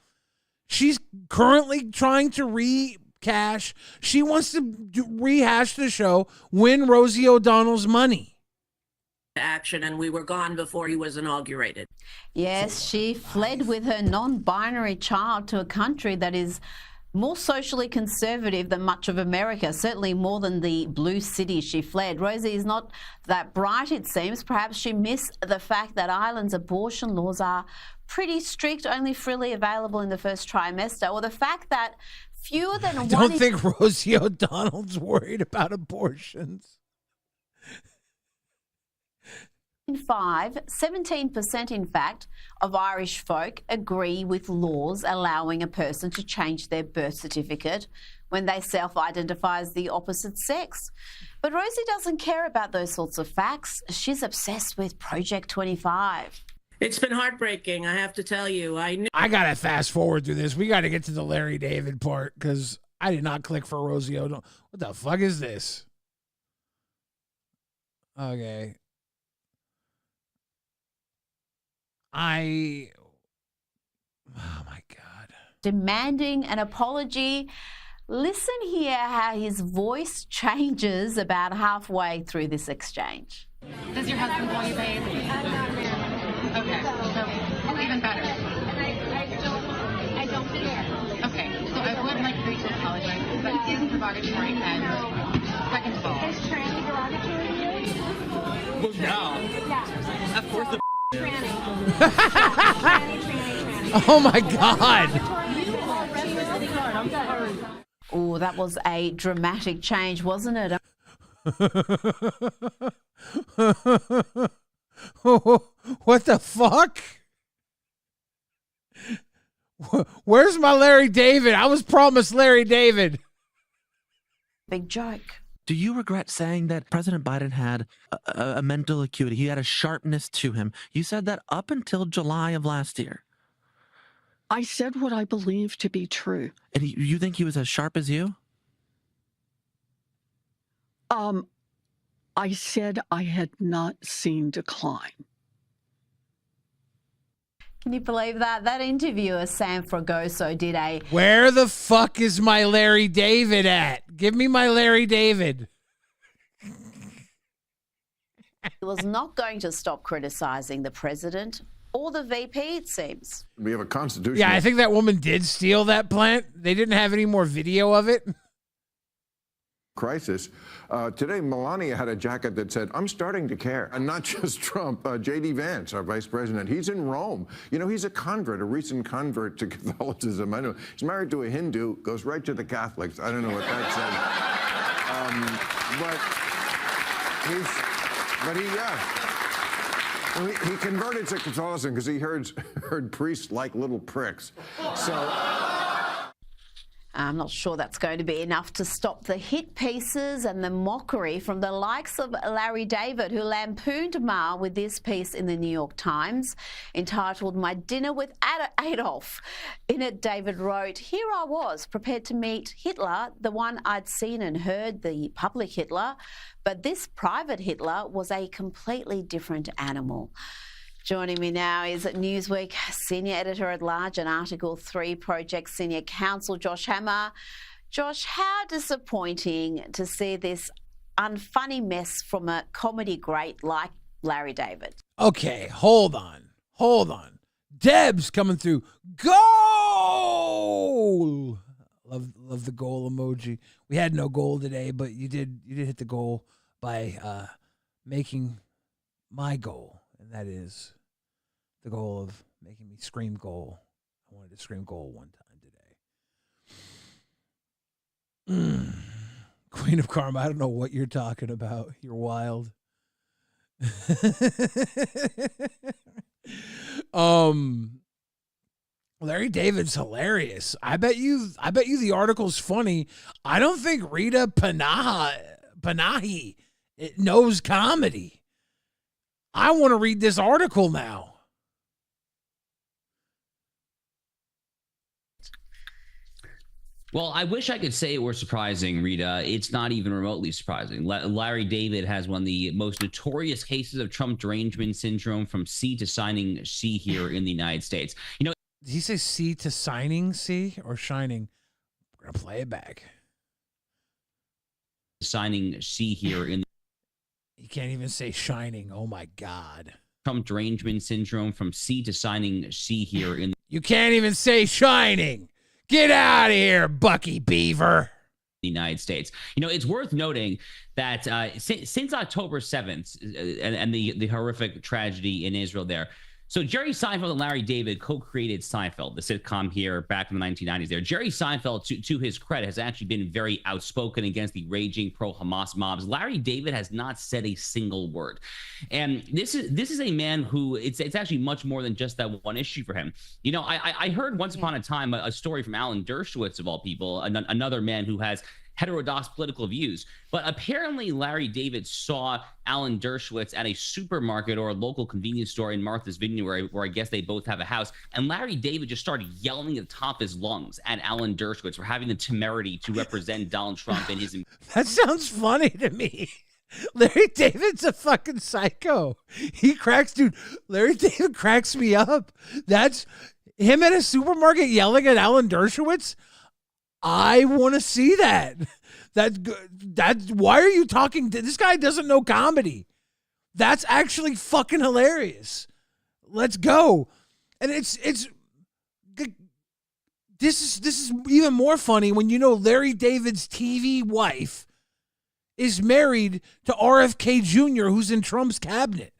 She's currently trying to recash. She wants to rehash the show, win Rosie O'Donnell's money. Action, and we were gone before he was inaugurated. Yes, she fled with her non-binary child to a country that is more socially conservative than much of America, certainly more than the blue city she fled. Rosie is not that bright, it seems. Perhaps she missed the fact that Ireland's abortion laws are pretty strict, only freely available in the first trimester, or the fact that fewer than I don't think Rosie O'Donnell's worried about abortions. 17% in fact of Irish folk agree with laws allowing a person to change their birth certificate when they self-identify as the opposite sex. But Rosie doesn't care about those sorts of facts. She's obsessed with Project 25. It's been heartbreaking, I have to tell you. I gotta fast forward through this. We gotta get to the Larry David part because I did not click for Rosie O'Donnell. What the fuck is this? Okay. Oh my God. Demanding an apology. Listen here how his voice changes about halfway through this exchange. Does your husband call you babe? Okay, so even better. I don't care. Okay, so I would like for you to apologize because that is derogatory, and second of all... Is tranny derogatory to you? Well, yeah. Of course the Oh my God. Oh, that was a dramatic change, wasn't it? What the fuck? Where's my Larry David? I was promised Larry David. Big joke. Do you regret saying that President Biden had a mental acuity? He had a sharpness to him. You said that up until July of last year. I said what I believe to be true. And you think he was as sharp as you? I said I had not seen decline. Can you believe that? That interviewer, Sam Fragoso, did a... Where the fuck is my Larry David at? Give me my Larry David. He was not going to stop criticising the president or the VP, it seems. We have a constitution. Yeah, I think that woman did steal that plant. They didn't have any more video of it. Crisis. Today, Melania had a jacket that said, "I'm starting to care." And not just Trump, J.D. Vance, our vice president, he's in Rome. You know, he's a convert, a recent convert to Catholicism. I know he's married to a Hindu, goes right to the Catholics. I don't know what that says. He converted to Catholicism because he heard priests like little pricks. So. I'm not sure that's going to be enough to stop the hit pieces and the mockery from the likes of Larry David, who lampooned Ma with this piece in the New York Times entitled "My Dinner with Adolf." In it, David wrote, "Here I was, prepared to meet Hitler, the one I'd seen and heard, the public Hitler, but this private Hitler was a completely different animal." Joining me now is Newsweek Senior Editor-at-Large and Article 3 Project Senior Counsel, Josh Hammer. Josh, how disappointing to see this unfunny mess from a comedy great like Larry David. Okay, hold on. Deb's coming through. Goal! Love the goal emoji. We had no goal today, but you did hit the goal by making my goal. And that is the goal of making me scream goal. I wanted to scream goal one time today. Queen of Karma, I don't know what you're talking about. You're wild. Larry David's hilarious. I bet you the article's funny. I don't think Rita Panahi knows comedy. I want to read this article now. Well, I wish I could say it were surprising, Rita. It's not even remotely surprising. Larry David has one of the most notorious cases of Trump derangement syndrome, from C to signing C here in the United States. You know, did he say C to signing C or shining? We're going to play it back. Signing C here in He can't even say shining. Oh, my God. Trump derangement syndrome, from C to signing C here in You can't even say shining. Get out of here, Bucky Beaver. The United States. You know, it's worth noting that since October 7th and the horrific tragedy in Israel there, so Jerry Seinfeld and Larry David co-created Seinfeld, the sitcom here back in the 1990s there. Jerry Seinfeld, to his credit, has actually been very outspoken against the raging pro-Hamas mobs. Larry David has not said a single word. And this is a man who, it's actually much more than just that one issue for him. You know, I heard once upon a time a story from Alan Dershowitz, of all people, another man who has heterodox political views. But apparently Larry David saw Alan Dershowitz at a supermarket or a local convenience store in Martha's Vineyard, where I guess they both have a house. And Larry David just started yelling at the top of his lungs at Alan Dershowitz for having the temerity to represent Donald Trump in his... That sounds funny to me. Larry David's a fucking psycho. Larry David cracks me up. That's him at a supermarket yelling at Alan Dershowitz. I want to see that. That's why are you talking? This guy doesn't know comedy. That's actually fucking hilarious. Let's go. And this is even more funny when you know Larry David's TV wife is married to RFK Jr., who's in Trump's cabinet.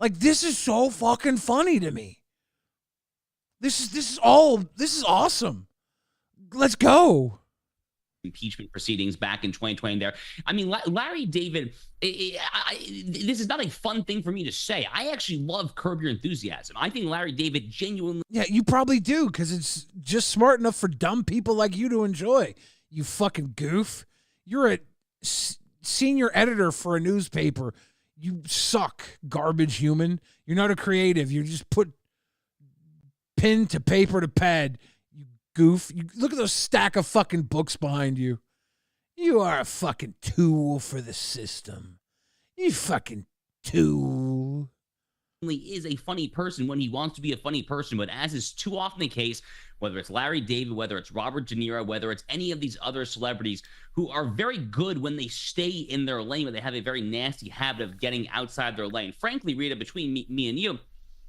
Like, this is so fucking funny to me. This is awesome. Let's go. Impeachment proceedings back in 2020 there. I mean, Larry David, this is not a fun thing for me to say. I actually love Curb Your Enthusiasm. I think Larry David genuinely... Yeah, you probably do, because it's just smart enough for dumb people like you to enjoy. You fucking goof. You're a senior editor for a newspaper. You suck, garbage human. You're not a creative. You just put pen to paper to pad. Goof. You look at those stack of fucking books behind you. You are a fucking tool for the system. You fucking tool. Is a funny person when he wants to be a funny person, but as is too often the case, whether it's Larry David, whether it's Robert De Niro, whether it's any of these other celebrities who are very good when they stay in their lane, but they have a very nasty habit of getting outside their lane. Frankly, Rita, between me and you,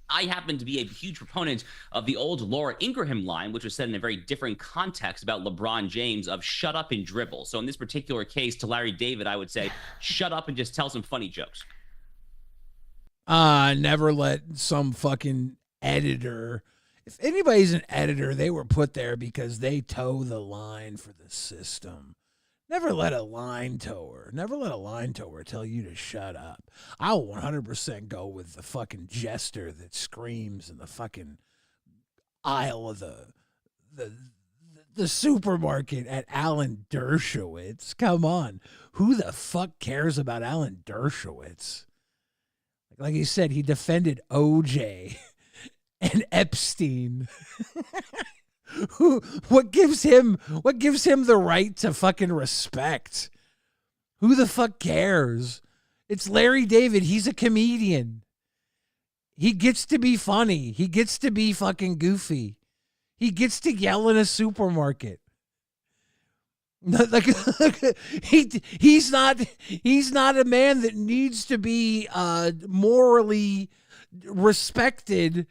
I happen to be a huge proponent of the old Laura Ingraham line, which was said in a very different context about LeBron James of shut up and dribble. So in this particular case, to Larry David, I would say, shut up and just tell some funny jokes. Never let some fucking editor. If anybody's an editor, they were put there because they toe the line for the system. Never let a line tower tell you to shut up. I'll 100% go with the fucking jester that screams in the fucking aisle of the supermarket at Alan Dershowitz. Come on. Who the fuck cares about Alan Dershowitz? Like he said, he defended OJ and Epstein. What gives him the right to fucking respect? Who the fuck cares? It's Larry David. He's a comedian. He gets to be funny. He gets to be fucking goofy. He gets to yell in a supermarket. Like he's not a man that needs to be morally respected.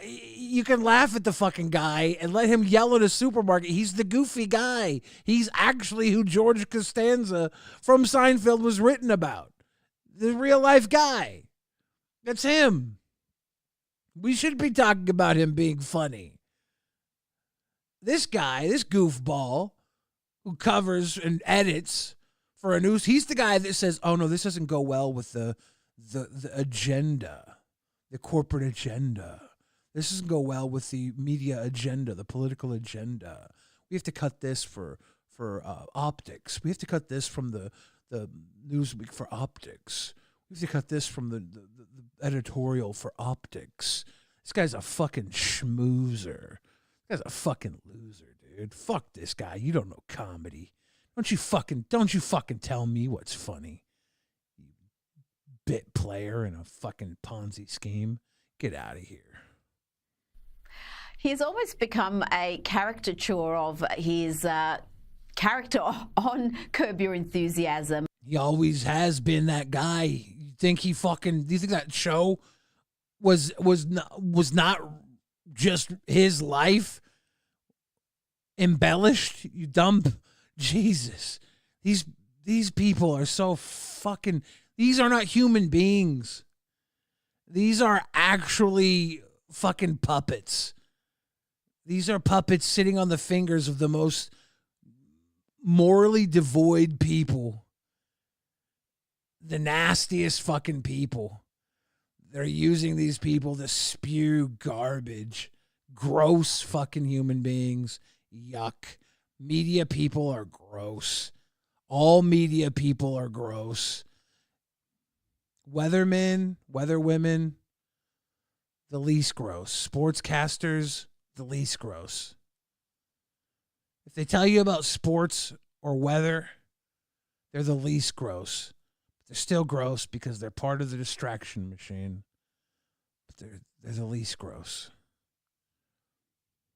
You can laugh at the fucking guy and let him yell in a supermarket. He's the goofy guy. He's actually who George Costanza from Seinfeld was written about. The real life guy. That's him. We should be talking about him being funny. This guy, this goofball who covers and edits for a news, he's the guy that says, oh no, this doesn't go well with the agenda, the corporate agenda. This doesn't go well with the media agenda, the political agenda. We have to cut this for optics. We have to cut this from the Newsweek for optics. We have to cut this from the editorial for optics. This guy's a fucking schmoozer. This guy's a fucking loser, dude. Fuck this guy. You don't know comedy. Don't you fucking tell me what's funny. You bit player in a fucking Ponzi scheme. Get out of here. He's almost become a caricature of his character on Curb Your Enthusiasm. He always has been that guy. Do you think that show was not just his life embellished? You dumb Jesus. These people are so fucking, these are not human beings. These are actually fucking puppets. These are puppets sitting on the fingers of the most morally devoid people. The nastiest fucking people. They're using these people to spew garbage. Gross fucking human beings. Yuck. Media people are gross. All media people are gross. Weathermen, weatherwomen, the least gross. Sportscasters, the least gross. If they tell you about sports or weather, they're the least gross. They're still gross because they're part of the distraction machine. But they're the least gross.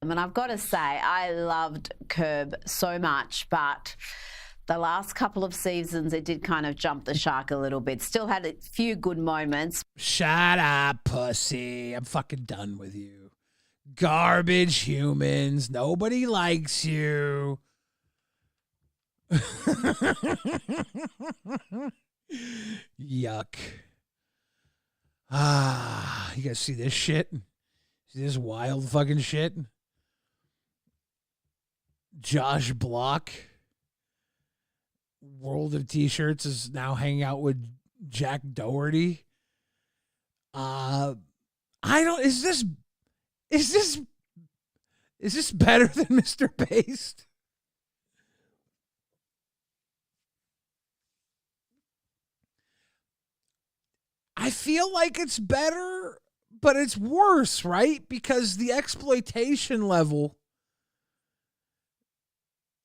And I've got to say, I loved Curb so much, but the last couple of seasons, it did kind of jump the shark a little bit. Still had a few good moments. Shut up, pussy. I'm fucking done with you. Garbage humans. Nobody likes you. Yuck. You guys see this shit? See this wild fucking shit? Josh Block, World of T-Shirts, is now hanging out with Jack Doherty. Is this better than Mr. Paste? I feel like it's better, but it's worse, right? Because the exploitation level,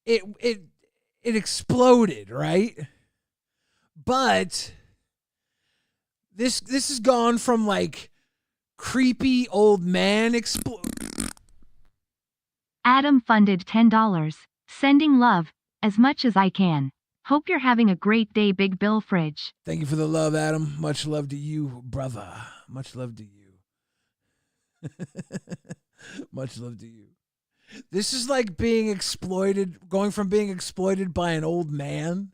it exploded, right? But This has gone from like creepy old man Adam funded $10. Sending love, as much as I can. Hope you're having a great day, Big Bill Fridge. Thank you for the love, Adam. Much love to you, brother. Much love to you. Much love to you. This is like being exploited, going from being exploited by an old man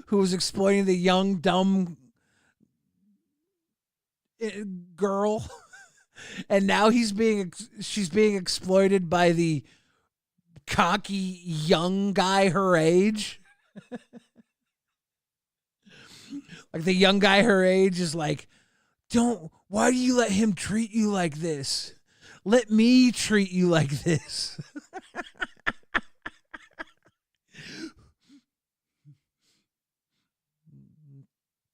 who was exploiting the young, dumb girl. And now she's being exploited by the cocky young guy her age. Like the young guy her age is like, why do you let him treat you like this? Let me treat you like this.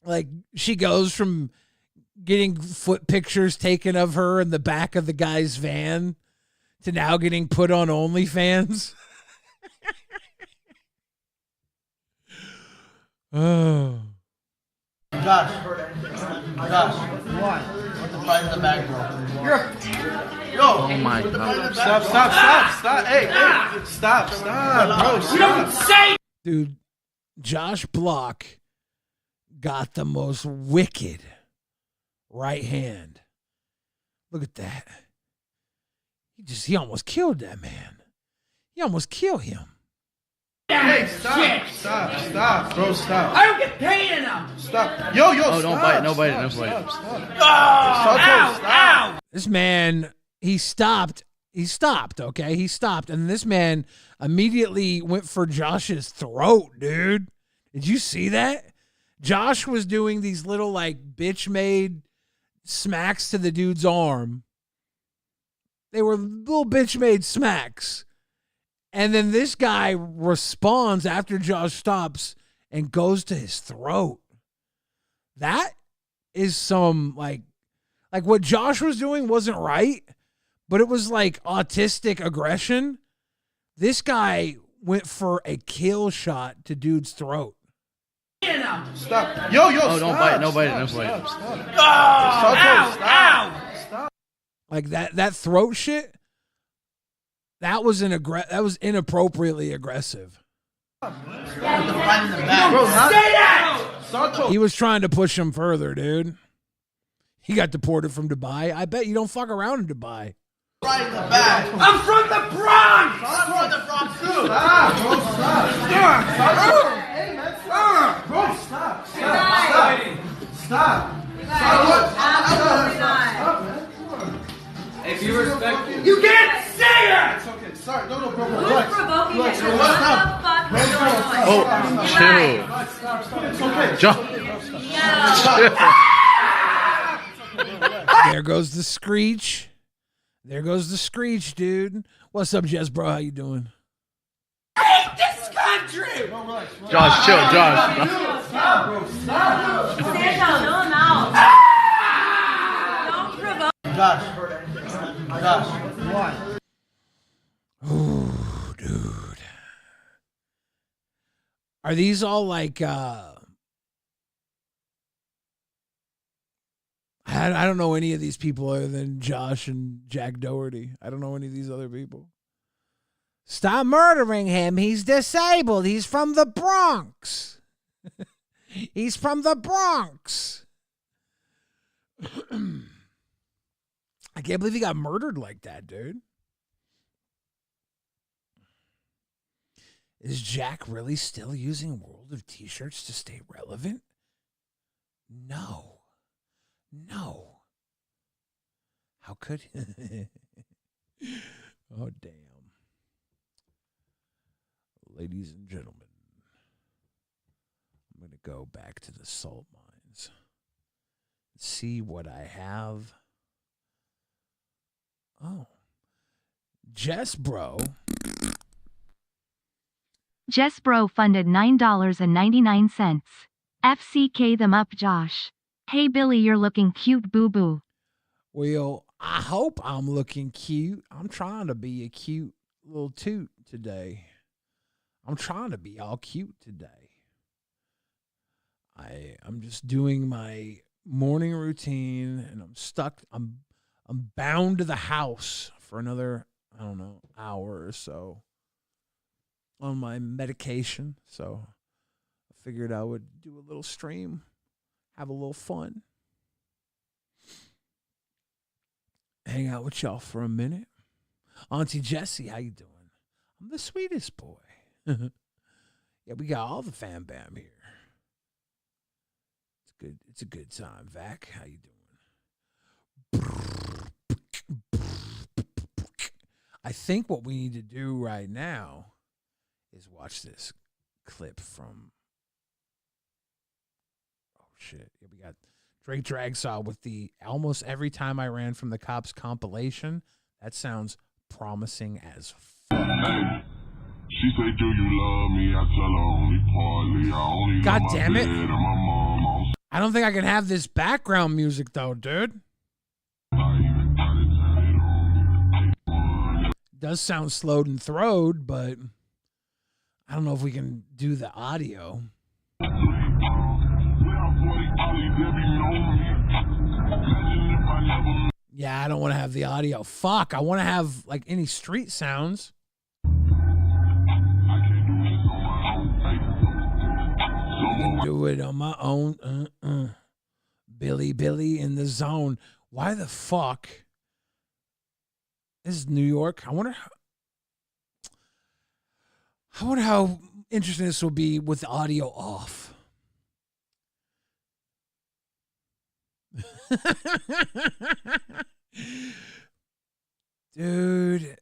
Like she goes from getting foot pictures taken of her in the back of the guy's van to now getting put on OnlyFans. Oh. Josh, what? Put the prize in the bag, bro. Yo, Oh my God. Stop. Hey, stop, bro. You don't say. Dude, Josh Block got the most wicked right hand. Look at that. He almost killed that man. He almost killed him. Hey, stop, bro, stop. I don't get paid enough. Stop. Yo, Oh, don't bite. No bite. Stop. Ow. This man, he stopped, okay? He stopped, and this man immediately went for Josh's throat, dude. Did you see that? Josh was doing these little, like, bitch-made smacks to the dude's arm. They were little bitch-made smacks. And then this guy responds after Josh stops and goes to his throat. That is some, like what Josh was doing wasn't right, but it was like autistic aggression. This guy went for a kill shot to dude's throat. Stop. Yo, Oh, don't bite. No bite. Stop. Like that throat shit. That was inappropriately aggressive. Bro, say that. He was trying to push him further, dude. He got deported from Dubai. I bet you don't fuck around in Dubai. Right in the back. I'm from the Bronx. I'm from the Bronx too. Stop. If you respect it. You can't say that! It's okay. Sorry. No, bro. Who's provoking it? What the fuck is going on? It's okay. There goes the screech. There goes the screech, dude. What's up, Jess, bro? How you doing? I hate this country! Josh, chill, Josh. Stop, bro. Stop. Stand down, don't provoke. Josh, what? Ooh, dude. Are these all like I don't know any of these people other than Josh and Jack Doherty. I don't know any of these other people. Stop murdering him. He's disabled. He's from the Bronx. He's from the Bronx. I can't believe he got murdered like that, dude. Is Jack really still using World of T-shirts to stay relevant? No. How could he? Oh, damn. Ladies and gentlemen, I'm going to go back to the salt mines. See what I have. Oh. Jess Bro funded $9.99. FCK them up, Josh. Hey, Billy, you're looking cute, boo-boo. Well, I hope I'm looking cute. I'm trying to be a cute little toot today. I'm trying to be all cute today. I'm just doing my morning routine, and I'm stuck. I'm bound to the house for another, I don't know, hour or so on my medication. So I figured I would do a little stream, have a little fun, hang out with y'all for a minute. Auntie Jessie, how you doing? I'm the sweetest boy. Yeah, we got all the fam bam here. It's good. It's a good time. Vac, how you doing? I think what we need to do right now is watch this clip from. Oh shit! Yeah, we got Drake Dragsaw with the "Almost Every Time I Ran from the Cops" compilation. That sounds promising as fuck. Hey, she say, "Do you love me?" I tell her only partly. I only God love damn my it! bed and my mom. I don't think I can have this background music though, dude. Does sound slowed and throwed, but I don't know if we can do the audio. Yeah, I don't want to have the audio. Fuck, I want to have like any street sounds. Do it on my own. Billy in the zone. Why the fuck? This is New York. I wonder how interesting this will be with the audio off. Dude.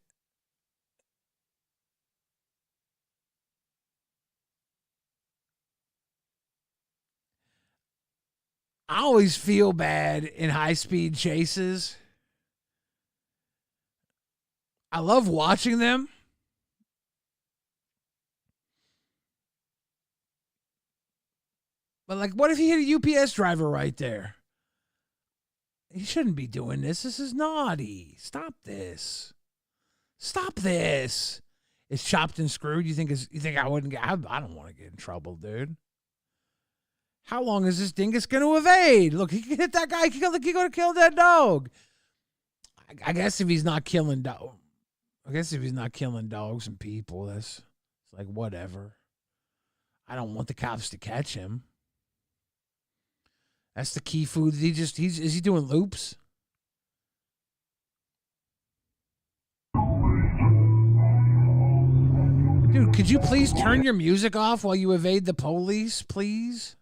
I always feel bad in high-speed chases. I love watching them. But, like, what if he hit a UPS driver right there? He shouldn't be doing this. This is naughty. Stop this. Stop this. It's chopped and screwed. You think I wouldn't get... I don't want to get in trouble, dude. How long is this dingus going to evade? Look, he can hit that guy. He going to kill that dog. I guess if he's not killing dogs. I guess if he's not killing dogs and people, that's like whatever. I don't want the cops to catch him. That's the key food. Is he doing loops? Dude, could you please turn your music off while you evade the police, please?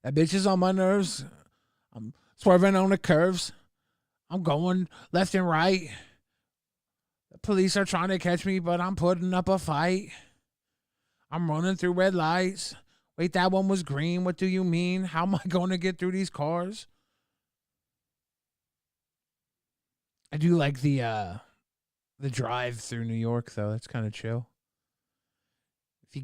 That bitch is on my nerves. I'm swerving on the curves. I'm going left and right. The police are trying to catch me, but I'm putting up a fight. I'm running through red lights. Wait, that one was green. What do you mean? How am I going to get through these cars? I do like the drive through New York though. That's kind of chill. If he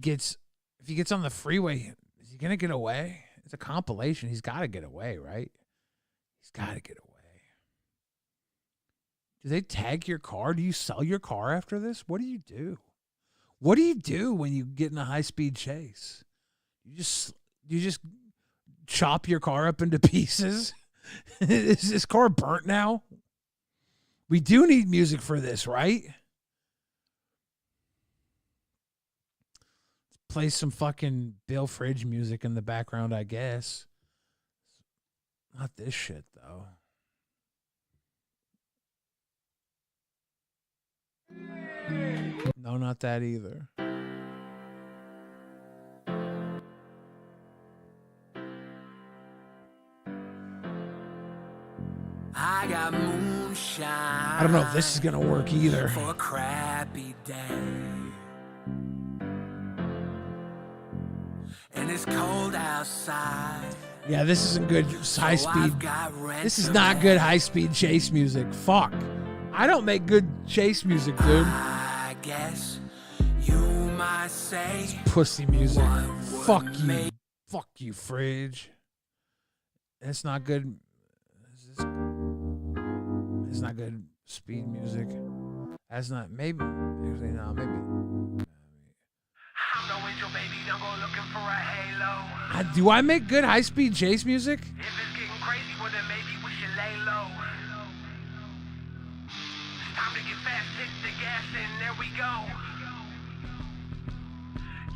gets on the freeway, is he gonna get away? It's a compilation. He's got to get away, right? He's got to get away. Do they tag your car? Do you sell your car after this? What do you do? What do you do when you get in a high-speed chase? You just chop your car up into pieces? Is this car burnt now? We do need music for this, right? Play some fucking Bill Fridge music in the background, I guess. Not this shit, though. No, not that either. I got moonshine. I don't know if this is gonna work either. For a crappy day. And it's cold outside. Yeah, this isn't good high speed. This is not good high speed chase music. Fuck. I don't make good chase music, dude. I guess you might say pussy music. Fuck you. Fuck you, Fridge. It's not good. It's not good speed music. That's not, maybe, actually, no, maybe. I'm no angel, baby, don't go looking for a halo. Do I make good high-speed chase music? If it's getting crazy, well then maybe we should lay low. It's time to get fast, hit the gas, and there we go.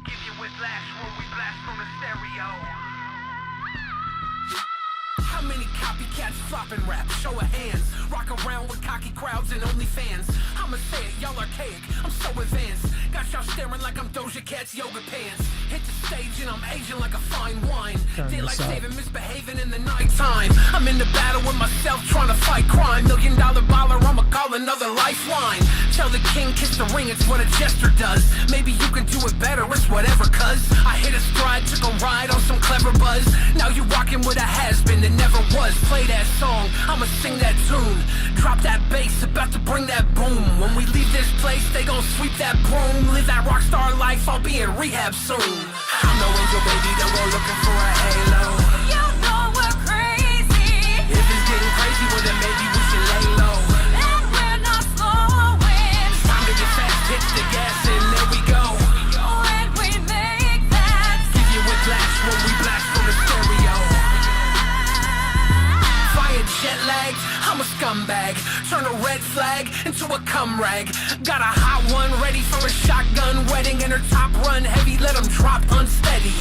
Give you whiplash when we blast from the stereo. How many copycats flopping rap? Show of hands. Rock around with cocky crowds and only fans. I'ma say it, y'all archaic. I'm so advanced. Got y'all staring like I'm Doja Cat's yoga pants. Hit the stage and I'm Asian like a fine wine. Daylight saving, misbehaving in the nighttime. I'm in the battle with myself trying to fight crime. $1 million baller, I'ma call another lifeline. Tell the king, kiss the ring, it's what a jester does. Maybe you can do it better, it's whatever, cuz I hit a stride, took a ride on some clever buzz. Now you rockin' with a has-been that never was. Play that song, I'ma sing that tune. Drop that bass, about to bring that boom. When we leave this place, they gon' sweep that broom. Live that rock star life, I'll be in rehab soon. I'm no angel, baby, don't go looking for a halo. You know we're crazy. If it's getting crazy, well then maybe we should lay low. And we're not slowing. It's time to get fast, hit the gas, and there we go. When we make that, give you whiplash when we blast from the stereo. Fire jet lagged, I'm a scumbag. Turn a red flag into a cum rag. Got a hot one ready for a shotgun wedding. And her top run heavy, let them drop unsteady.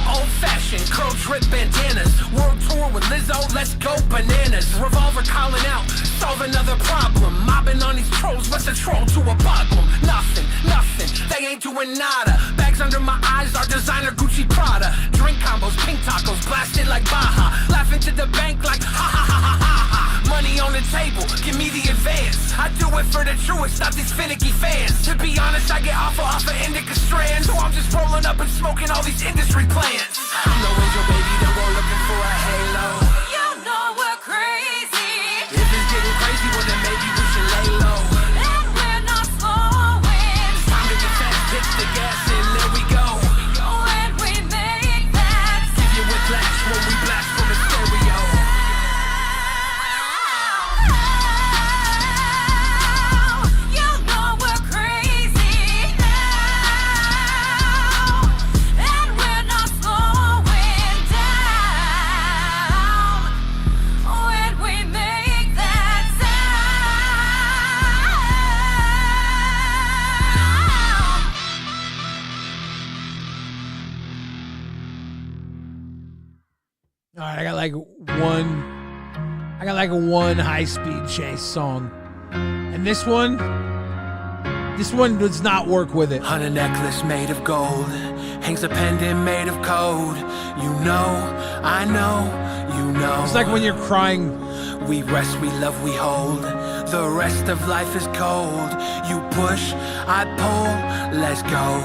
Old-fashioned, curl drip bandanas. World tour with Lizzo, let's go bananas. Revolver calling out, solve another problem. Mobbing on these trolls, what's a troll to a problem? Nothing, they ain't doing nada. Bags under my eyes are designer Gucci Prada. Drink combos, pink tacos, blasted like Baja. Laughing to the bank like ha ha ha ha ha ha. Money on the table, give me the advance. I do it for the truest, not these finicky fans. To be honest, I get awful off of indica strands. So I'm just rolling up and smoking all these industry plans. I'm no angel, baby, don't go looking for a halo. You know we're crazy. If it's getting crazy, well then maybe we should lay low. And we're not slowing. It's time to get fast, hit the gas, and there we go. When we make that, give you whiplash when we blast from the stereo. All right, I got like one high-speed chase song. And this one does not work with it. On a necklace made of gold hangs a pendant made of code. You know, I know, you know. It's like when you're crying. We rest, we love, we hold. The rest of life is cold. You push, I pull, let's go.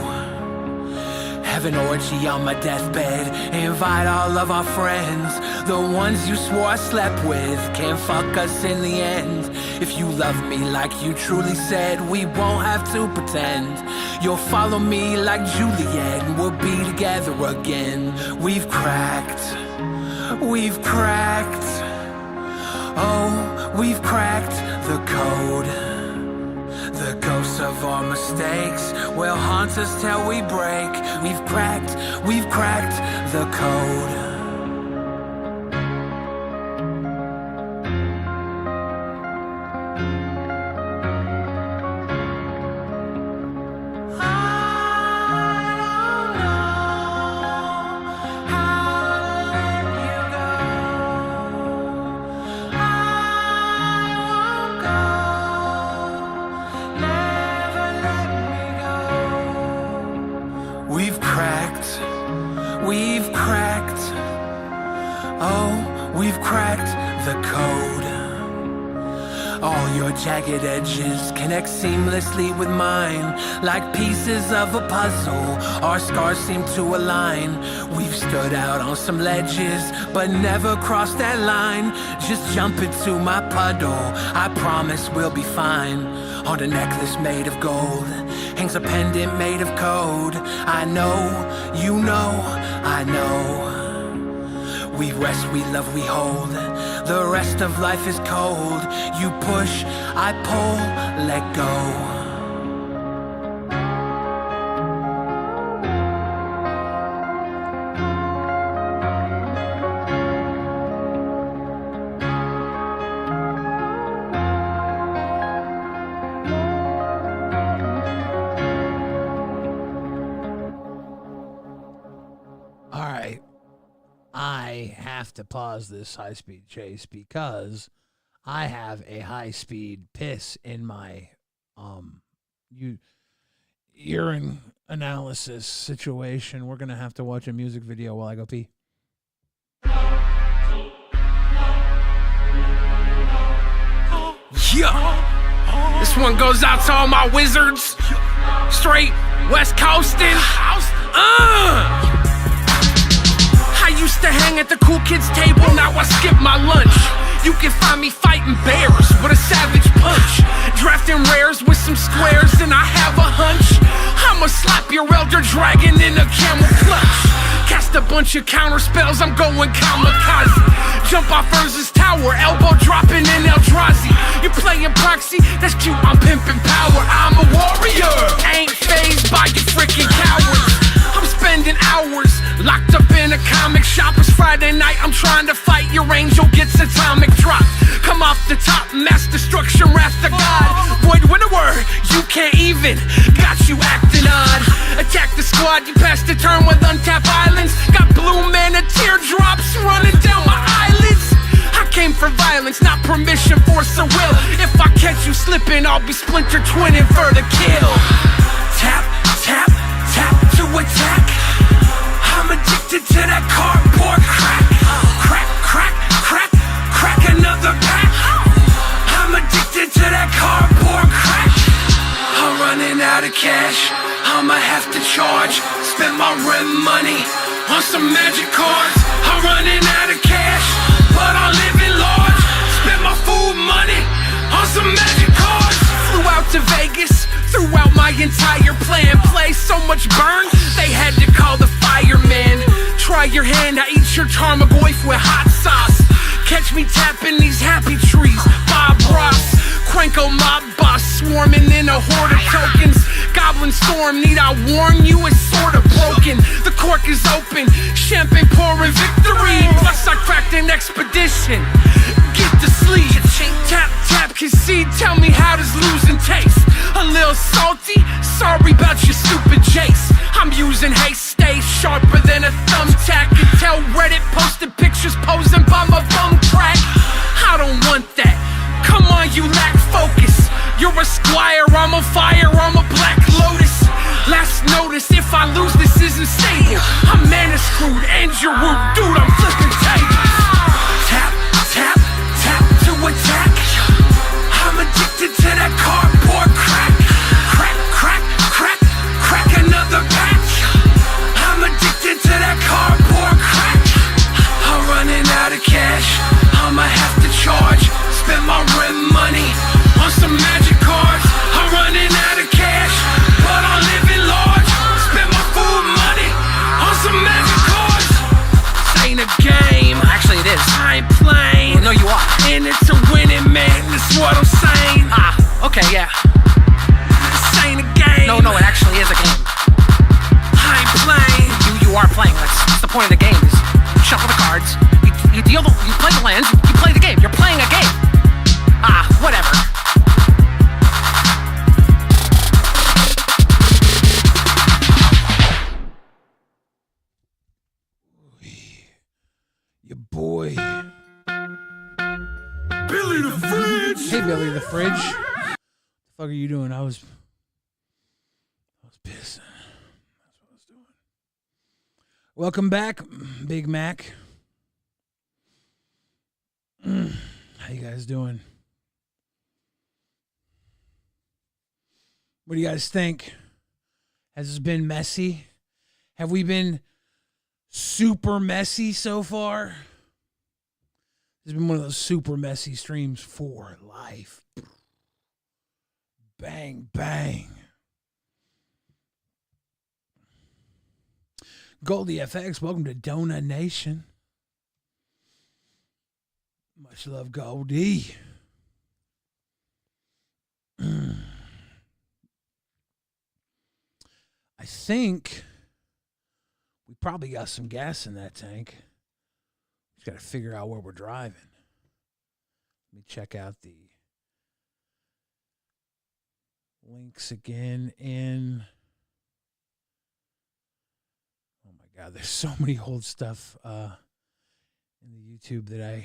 Have an orgy on my deathbed. Invite all of our friends. The ones you swore I slept with can't fuck us in the end. If you love me like you truly said, we won't have to pretend. You'll follow me like Juliet, and we'll be together again. We've cracked. Oh, we've cracked the code. The ghosts of our mistakes will haunt us till we break. We've cracked the code. Jagged edges connect seamlessly with mine. Like pieces of a puzzle, our scars seem to align. We've stood out on some ledges, but never crossed that line. Just jump into my puddle, I promise we'll be fine. On a necklace made of gold hangs a pendant made of code. I know, you know, I know. We rest, we love, we hold. The rest of life is cold. You push, I pull, let go. To pause this high-speed chase because I have a high-speed piss in my urine analysis situation. We're gonna have to watch a music video while I go pee. Yeah, this one goes out to all my wizards, straight West Coastin'. I used to hang at the cool kids table, now I skip my lunch. You can find me fighting bears with a savage punch, drafting rares with some squares, and I have a hunch I'ma slap your elder dragon in a camel clutch. Cast a bunch of counter spells, I'm going kamikaze. Jump off Urza's tower, elbow dropping in Eldrazi. You playing proxy? That's cute, I'm pimping power. I'm a warrior, ain't fazed by you freaking cowards. I'm spending hours locked up in a comic shop. It's Friday night, I'm trying to fight. Your angel gets atomic drop. Come off the top, mass destruction, wrath to God. Void winnower, you can't even. Got you acting odd. Attack the squad, you passed the turn with untapped islands. Got blue mana teardrops running down my eyelids. I came for violence, not permission, force or will. If I catch you slipping, I'll be splinter twinning for the kill. Tap, tap, tap to attack. I'm addicted to that cardboard crack. Crack, crack, crack, crack another pack. I'm addicted to that cardboard crack. I'm running out of cash, I'ma have to charge. Spend my rent money on some magic cards. I'm running out of cash, but I'm living large. Spend my food money on some magic cards. Flew out to Vegas, threw out my entire plan. Play so much burn, they had to call the fireman. Try your hand, I eat your tarmogoyf with hot sauce. Catch me tapping these happy trees, Bob Ross. Cranko mob boss, swarming in a horde of tokens. Goblin storm, need I warn you, it's sorta broken. The cork is open, champagne pouring victory. Plus I cracked an expedition, get to sleep. Tap, tap, concede, tell me how does losing taste? A little salty, sorry about your stupid jace. I'm using haste, stay sharper than a thumbtack. And tell Reddit posted pictures posing by my bum crack. I don't want that, come on you lack focus. You're a squire, I'm a fire, I'm a black lotus. Last notice, if I lose this isn't stable. I'm mana screwed, and your root, dude, I'm flipping tables. Tap, tap, tap to attack. I'm addicted to that cardboard crack. Crack, crack, crack, crack another pack. I'm addicted to that cardboard crack. I'm running out of cash, I'ma have to charge. Spend my rent money on some magic cards. I'm running out of cash, but I'm living large. Spend my food money on some magic cards. This ain't a game, actually it is. I ain't playing, no you are. And it's a winning, man, that's what I'm saying. Okay, yeah. This ain't a game. No, it actually is a game. I ain't playing. You are playing, that's the point of the game, is shuffle the cards, you play the lands, you play the game, you're playing a game. Whatever. Your boy Billy the Fridge. Hey Billy the Fridge. What the fuck are you doing? I was pissing. That's what I was doing. Welcome back, Big Mac. How you guys doing? What do you guys think? Has this been messy? Have we been super messy so far? This has been one of those super messy streams for life. Bang, bang. Goldie FX, welcome to Donut Nation. Much love, Goldie. I think we probably got some gas in that tank. Just got to figure out where we're driving. Let me check out the links again in. Oh my God, there's so many old stuff in the YouTube that I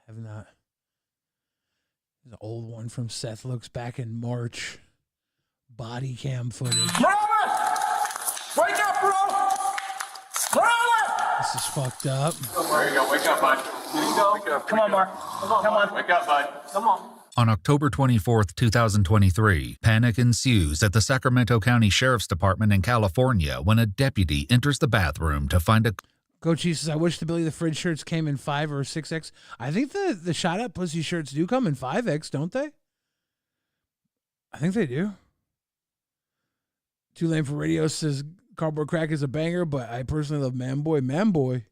have not. There's an old one from Seth Looks back in March. Body cam footage. Wake up, bro! This is fucked up. There you go. Wake up, bud. There you go. Wake up. Come on, Mark. Come on. Wake up, bud. Come on. On October 24th, 2023, panic ensues at the Sacramento County Sheriff's Department in California when a deputy enters the bathroom to find a... Coach says, I wish the Billy the Fridge shirts came in 5 or 6X. I think the Shot Up Pussy shirts do come in 5X, don't they? I think they do. Too Lame for Radio says, Cardboard Crack is a banger, but I personally love Man Boy. Man Boy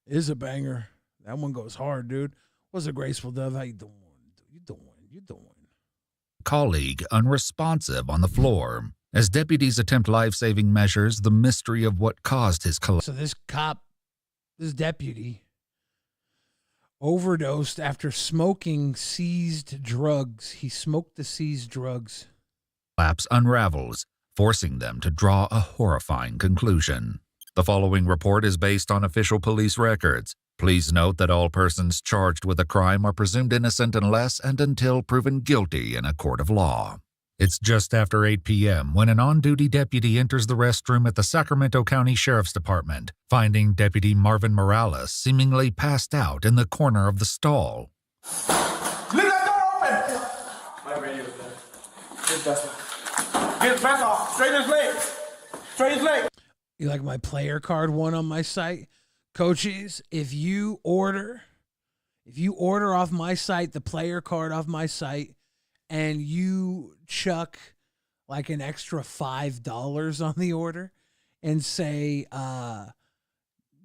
is a banger. That one goes hard, dude. What's a graceful dove? How you doing? You doing? colleague unresponsive on the floor. As deputies attempt life-saving measures, the mystery of what caused his collapse. So this deputy, overdosed after smoking seized drugs. He smoked the seized drugs. Collapse unravels, forcing them to draw a horrifying conclusion. The following report is based on official police records. Please note that all persons charged with a crime are presumed innocent unless and until proven guilty in a court of law. It's just after 8 p.m. when an on-duty deputy enters the restroom at the Sacramento County Sheriff's Department, finding Deputy Marvin Morales seemingly passed out in the corner of the stall. Leave that door open! My radio is there. Get his vest off. Straight his leg. Straight his leg. You like my player card one on my site? Coaches, if you order off my site, the player card off my site, and you chuck like an extra $5 on the order and say,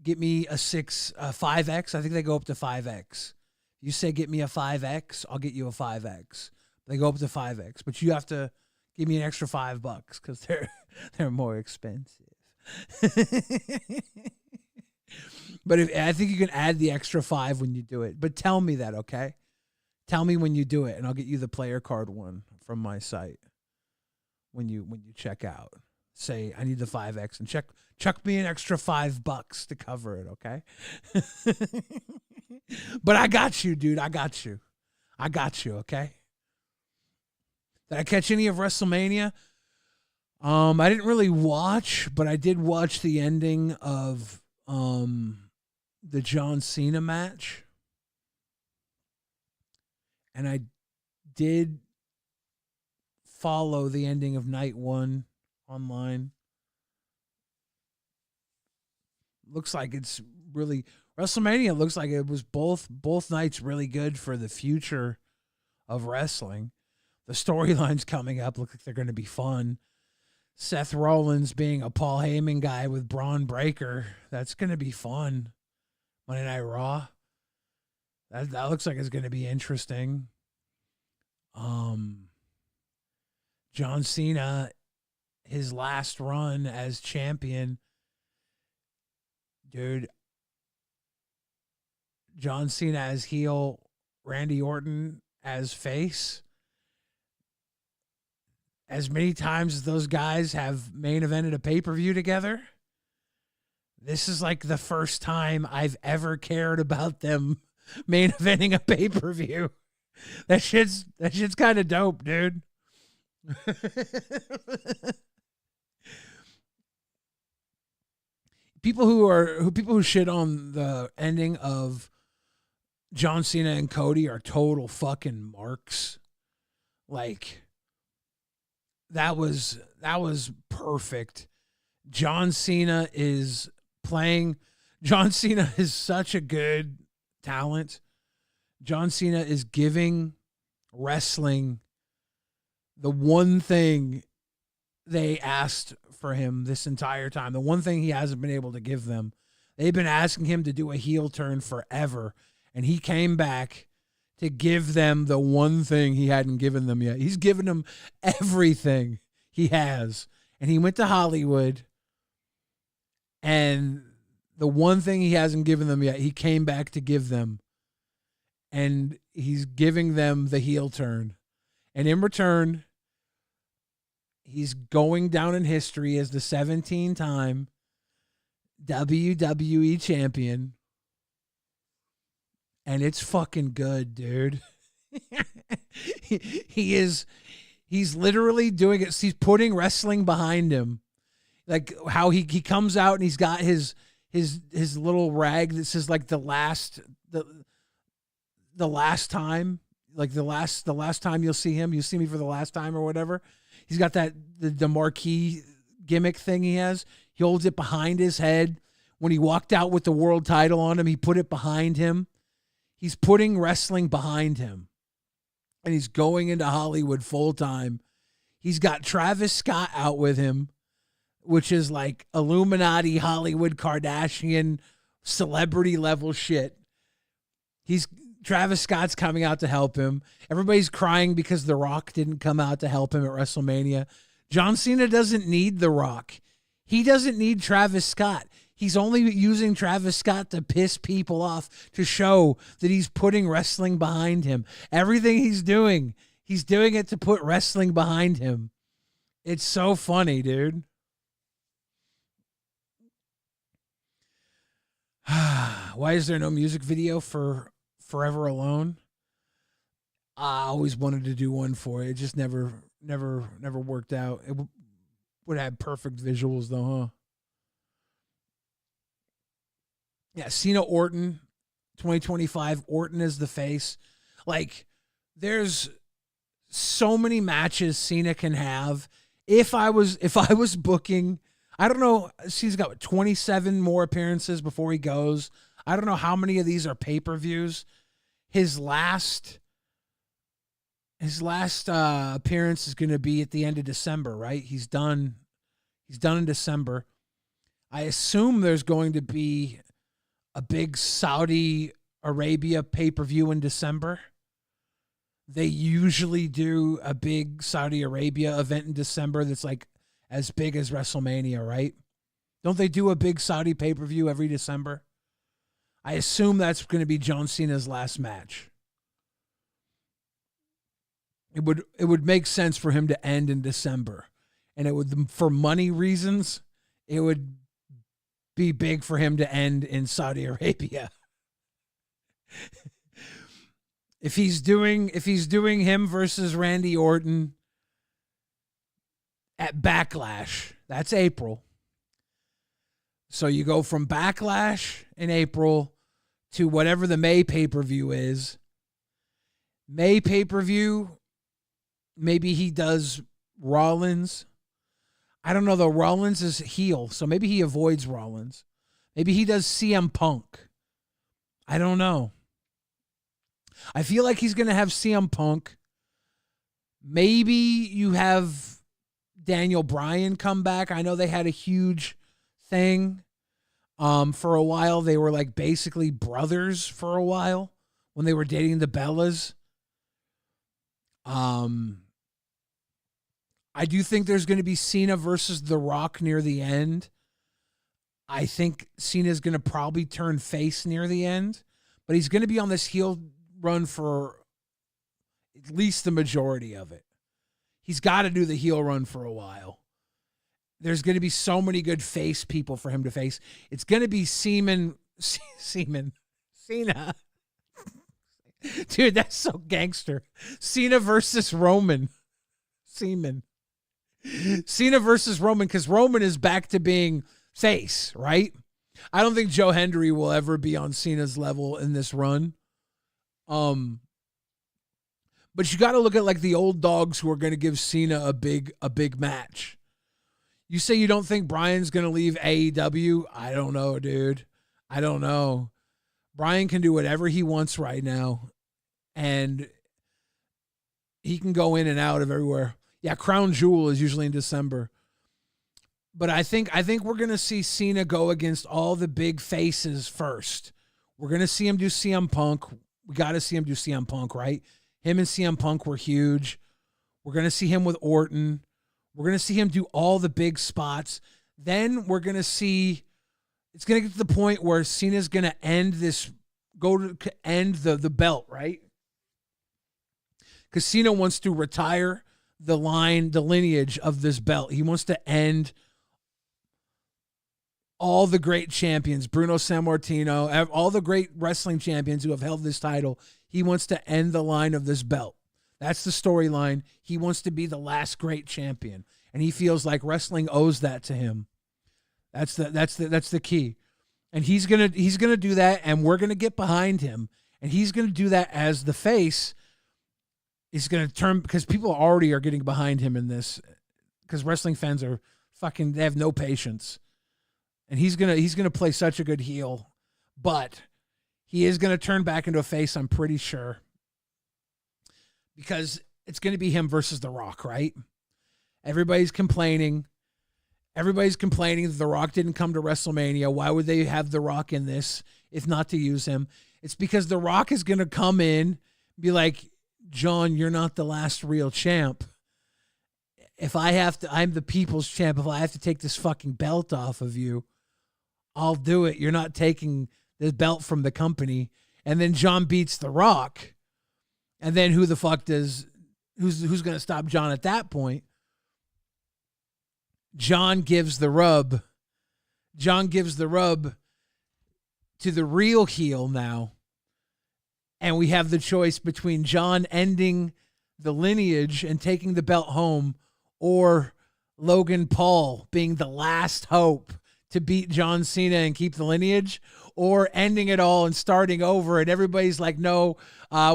get me a 5X. I think they go up to 5X. You say, get me a 5X, I'll get you a 5X. They go up to 5X, but you have to give me an extra $5 because they're more expensive. But I think you can add the extra 5 when you do it. But tell me that, okay? Tell me when you do it, and I'll get you the player card one from my site when you check out. Say, I need the 5X, and chuck me an extra $5 to cover it, okay? But I got you, dude. I got you, okay? Did I catch any of WrestleMania? I didn't really watch, but I did watch the ending of the John Cena match. And I did follow the ending of night 1 online. Looks like it's really WrestleMania looks like it was both nights really good for the future of wrestling. The storylines coming up look like they're going to be fun. Seth Rollins being a Paul Heyman guy with Braun Breaker. That's going to be fun. Monday Night Raw. That looks like it's going to be interesting. John Cena, his last run as champion. Dude. John Cena as heel. Randy Orton as face. As many times as those guys have main evented a pay-per-view together, this is like the first time I've ever cared about them main eventing a pay-per-view. That shit's kind of dope, dude. People who shit on the ending of John Cena and Cody are total fucking marks. Like, that was perfect. John Cena is such a good talent. John Cena is giving wrestling the one thing they asked for him this entire time. The one thing he hasn't been able to give them. They've been asking him to do a heel turn forever. And he came back to give them the one thing he hadn't given them yet. He's given them everything he has. And he went to Hollywood, and the one thing he hasn't given them yet, he came back to give them. And he's giving them the heel turn. And in return, he's going down in history as the 17-time WWE champion. And it's fucking good, dude. He's literally doing it. He's putting wrestling behind him. Like how he comes out and he's got his little rag that says like the last time, like the last time you'll see him, you see me for the last time or whatever. He's got that the marquee gimmick thing he has. He holds it behind his head. When he walked out with the world title on him, he put it behind him. He's putting wrestling behind him. And he's going into Hollywood full time. He's got Travis Scott out with him, which is like Illuminati, Hollywood, Kardashian, celebrity level shit. Travis Scott's coming out to help him. Everybody's crying because The Rock didn't come out to help him at WrestleMania. John Cena doesn't need The Rock. He doesn't need Travis Scott. He's only using Travis Scott to piss people off, to show that he's putting wrestling behind him. Everything he's doing it to put wrestling behind him. It's so funny, dude. Why is there no music video for Forever Alone? I always wanted to do one for it. It just never worked out. It would have perfect visuals though, huh? Yeah, Cena Orton, 2025. Orton is the face. Like, there's so many matches Cena can have. If I was booking, I don't know, Cena's got 27 more appearances before he goes. I don't know how many of these are pay-per-views. His last appearance is going to be at the end of December, right? He's done in December. I assume there's going to be a big Saudi Arabia pay-per-view in December. They usually do a big Saudi Arabia event in December that's like as big as WrestleMania, right? Don't they do a big Saudi pay-per-view every December? I assume that's going to be John Cena's last match. It would make sense for him to end in December. And it would, for money reasons, it would be big for him to end in Saudi Arabia. If he's doing him versus Randy Orton at Backlash, that's April. So you go from Backlash in April to whatever the May pay-per-view is. May pay-per-view, maybe he does Rollins. I don't know, though. Rollins is heel, so maybe he avoids Rollins. Maybe he does CM Punk. I don't know. I feel like he's going to have CM Punk. Maybe you have Daniel Bryan come back. I know they had a huge thing. For a while, they were like basically brothers for a while when they were dating the Bellas. I do think there's going to be Cena versus The Rock near the end. I think Cena's going to probably turn face near the end, but he's going to be on this heel run for at least the majority of it. He's got to do the heel run for a while. There's going to be so many good face people for him to face. It's going to be Cena. Dude, that's so gangster. Cena versus Roman. Cena versus Roman, because Roman is back to being face, right? I don't think Joe Hendry will ever be on Cena's level in this run. But you got to look at like the old dogs who are going to give Cena a big match. You say you don't think Bryan's going to leave AEW? I don't know, dude. I don't know. Bryan can do whatever he wants right now, and he can go in and out of everywhere. Yeah, Crown Jewel is usually in December. But I think we're going to see Cena go against all the big faces first. We're going to see him do CM Punk. We got to see him do CM Punk, right? Him and CM Punk were huge. We're going to see him with Orton. We're going to see him do all the big spots. Then we're going to see, it's going to get to the point where Cena's going to end the belt, right? Because Cena wants to retire the lineage of this belt. He wants to end all the great champions, Bruno Sammartino, all the great wrestling champions who have held this title. He wants to end the line of this belt. That's the storyline. He wants to be the last great champion, and he feels like wrestling owes that to him. That's the key. And he's gonna do that, and we're gonna get behind him, and he's gonna do that as the face. He's gonna turn, because people already are getting behind him in this, because wrestling fans are they have no patience. And he's gonna play such a good heel, but he is gonna turn back into a face, I'm pretty sure, because it's gonna be him versus The Rock, right? Everybody's complaining that The Rock didn't come to WrestleMania. Why would they have The Rock in this if not to use him? It's because The Rock is gonna come in, be like, John, you're not the last real champ. I'm the people's champ. If I have to take this fucking belt off of you, I'll do it. You're not taking the belt from the company. And then John beats The Rock. And then who's going to stop John at that point? John gives the rub. John gives the rub to the real heel now. And we have the choice between John ending the lineage and taking the belt home, or Logan Paul being the last hope to beat John Cena and keep the lineage, or ending it all and starting over. And everybody's like, no,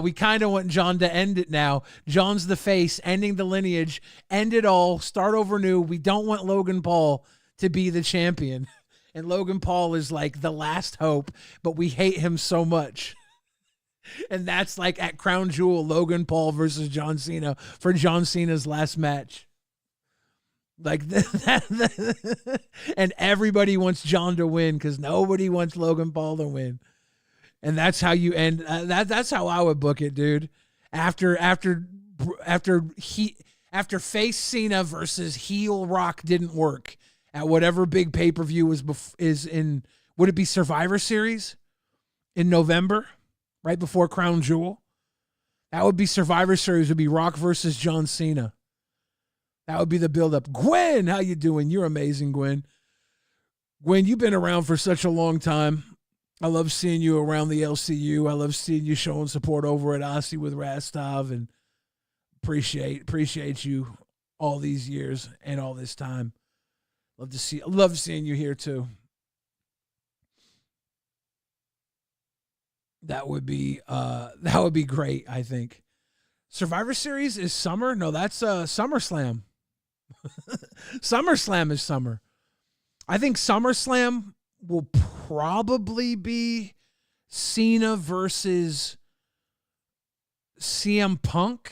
we kind of want John to end it now. John's the face, ending the lineage, end it all, start over new. We don't want Logan Paul to be the champion. And Logan Paul is like the last hope, but we hate him so much. And that's like at Crown Jewel, Logan Paul versus John Cena for John Cena's last match. Like that, and everybody wants John to win because nobody wants Logan Paul to win, and that's how you end. That's how I would book it, dude. After face Cena versus heel Rock didn't work at whatever big pay-per-view would it be Survivor Series in November, right before Crown Jewel? That would be Survivor Series. Would be Rock versus John Cena. That would be the build-up. Gwen, how you doing? You're amazing, Gwen. Gwen, you've been around for such a long time. I love seeing you around the LCU. I love seeing you showing support over at Aussie with Rastov, and appreciate you all these years and all this time. Love seeing you here too. That would be great, I think. Survivor Series is summer? No, that's SummerSlam. SummerSlam is summer. I think SummerSlam will probably be Cena versus CM Punk.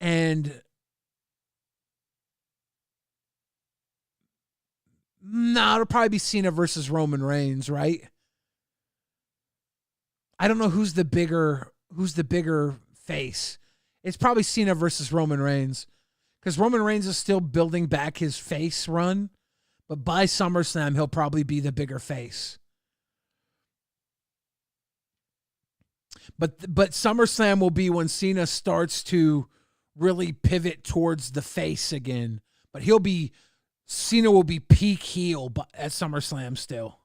And no, it'll probably be Cena versus Roman Reigns, right? I don't know who's the bigger face. It's probably Cena versus Roman Reigns, because Roman Reigns is still building back his face run, but by SummerSlam he'll probably be the bigger face. But SummerSlam will be when Cena starts to really pivot towards the face again. But Cena will be peak heel at SummerSlam still.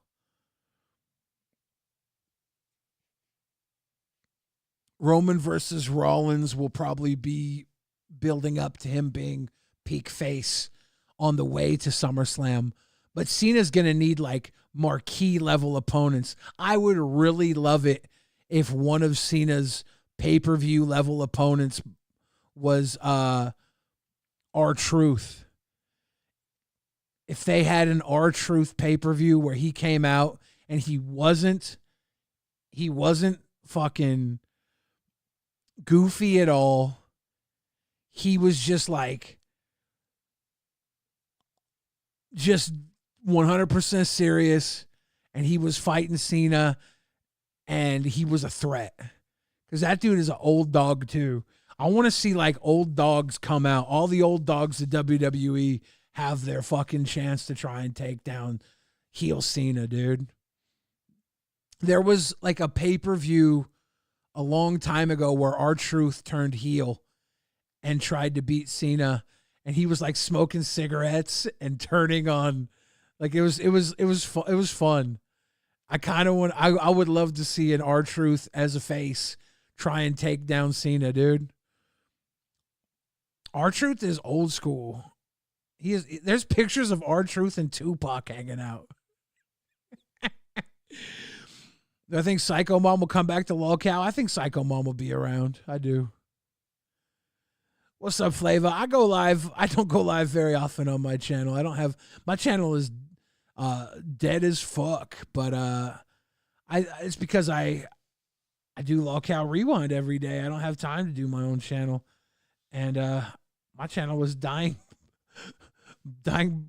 Roman versus Rollins will probably be building up to him being peak face on the way to SummerSlam. But Cena's going to need like marquee level opponents. I would really love it if one of Cena's pay-per-view level opponents was R-Truth. If they had an R-Truth pay-per-view where he came out and he wasn't fucking goofy at all. He was just 100% serious, and he was fighting Cena, and he was a threat. Because that dude is an old dog, too. I want to see, like, old dogs come out. All the old dogs at WWE have their fucking chance to try and take down heel Cena, dude. There was, like, a pay-per-view a long time ago where R-Truth turned heel and tried to beat Cena, and he was, like, smoking cigarettes and turning on. Like, it was fun. I would love to see an R-Truth as a face try and take down Cena, dude. R-Truth is old school. There's pictures of R-Truth and Tupac hanging out. I think Psycho Mom will come back to LoCal. I think Psycho Mom will be around. I do. What's up, Flava? I go live. I don't go live very often on my channel. My channel is dead as fuck, but it's because I do LoCal Rewind every day. I don't have time to do my own channel, and my channel was dying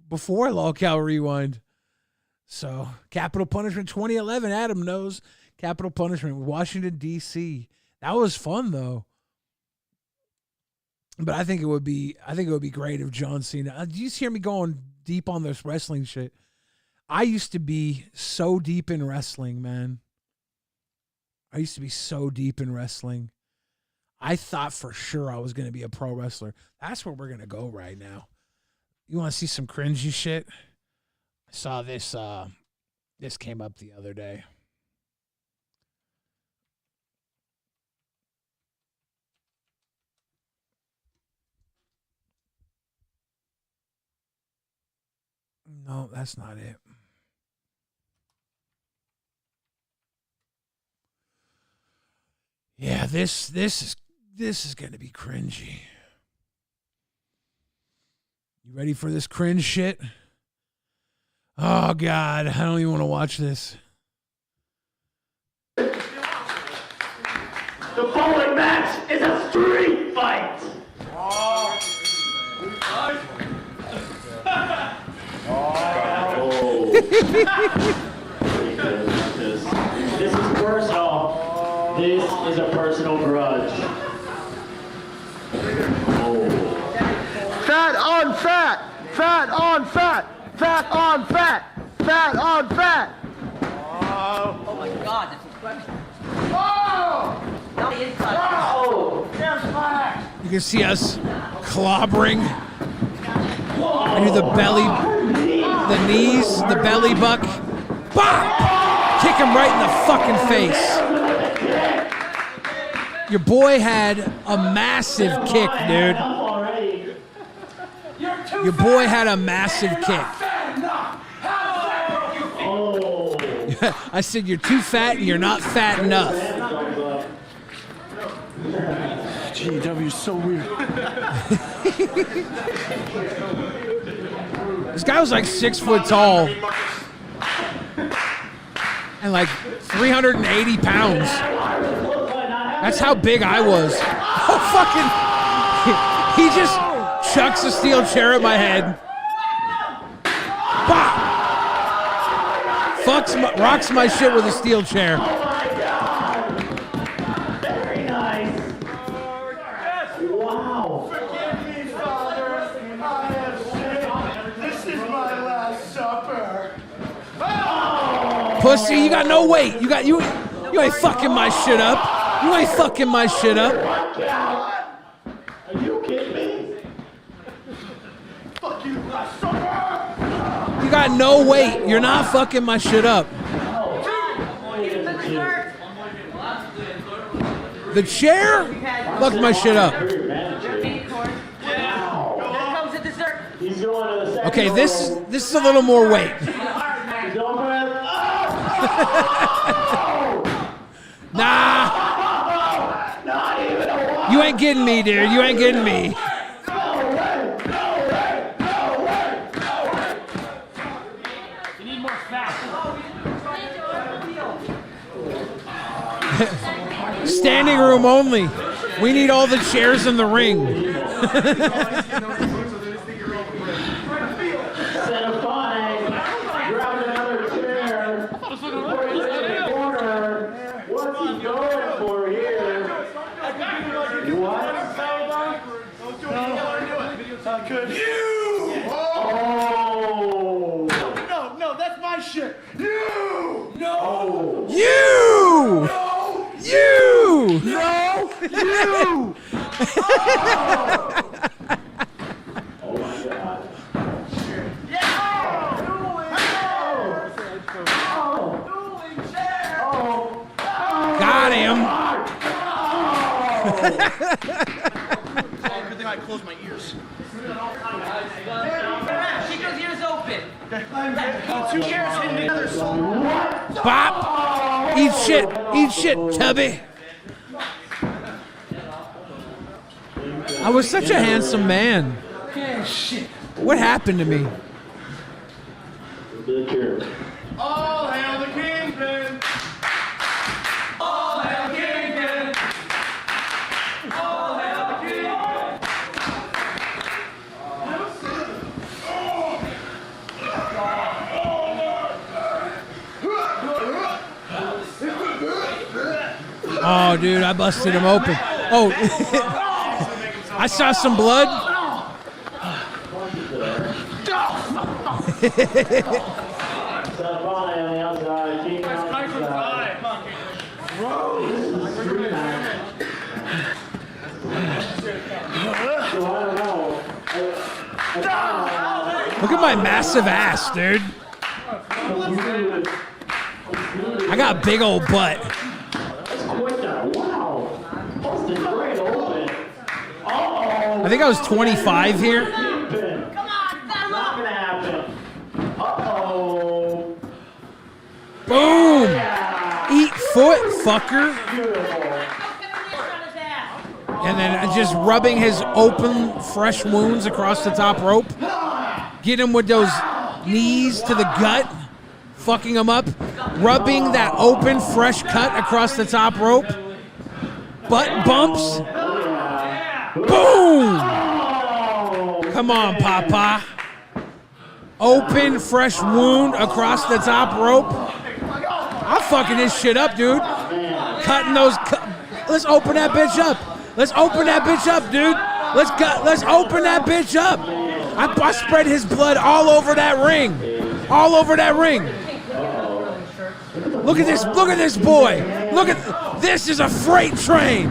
before LoCal Rewind. So Capital Punishment 2011, Adam knows. Capital Punishment, Washington D.C. That was fun though. But I think it would be great if John Cena. Do you hear me going deep on this wrestling shit? I used to be so deep in wrestling, man. I used to be so deep in wrestling. I thought for sure I was going to be a pro wrestler. That's where we're going to go right now. You want to see some cringy shit? I saw this. This came up the other day. No, that's not it. Yeah, this is going to be cringy. You ready for this cringe shit? Oh, God, I don't even want to watch this. The following match is a street fight. This is personal. This is a personal grudge. Fat on fat! Fat on fat! Fat on fat! Fat on fat! Oh my God, this is question. Oh! Not the inside. Oh! There's flat! You can see us clobbering. I do the belly, the knees, the belly buck. Bah! Kick him right in the fucking face. Your boy had a massive kick, dude. Your boy had a massive kick. I said you're too fat and you're not fat enough. GW is so weird. This guy was like 6 foot tall and like 380 pounds. That's how big I was. Oh, fucking. He just chucks a steel chair at my head. Bah! Rocks my shit with a steel chair. Very nice. Wow. Forgive me, Father. I have sinned. This is my last supper. Pussy, you got no weight. You ain't fucking my shit up. You ain't fucking my shit up. Are you kidding me? Fuck you, last supper. You got no weight. You're not fucking my shit up. The chair fucked my shit up. Okay, this is a little more weight. Nah. You ain't getting me, dude. You ain't getting me. Standing room only. We need all the chairs in the ring. good. You! Oh! No, that's my shit. You! No! You! No! You! No! You! Oh my God. Got him. Good thing I closed my ears. Keep those ears open. Two chairs hitting together. Bop. Eat shit, Tubby. I was such a handsome man. What happened to me? All hail the kingpin. All hail the kingpin. All hail the kingpin. Oh, dude, I busted him open. Oh, I saw some blood. Look at my massive ass, dude. I got a big old butt. I think I was 25 here. Boom! Eat foot, fucker. And then just rubbing his open, fresh wounds across the top rope. Get him with those knees to the gut. Fucking him up. Rubbing that open, fresh cut across the top rope. Butt bumps. Boom! Come on, Papa. Open, fresh wound across the top rope. I'm fucking this shit up, dude. Cutting those. Let's open that bitch up. Let's open that bitch up, dude. Let's open that bitch up. I spread his blood all over that ring. All over that ring. Look at this. Look at this boy. Look at this is a freight train.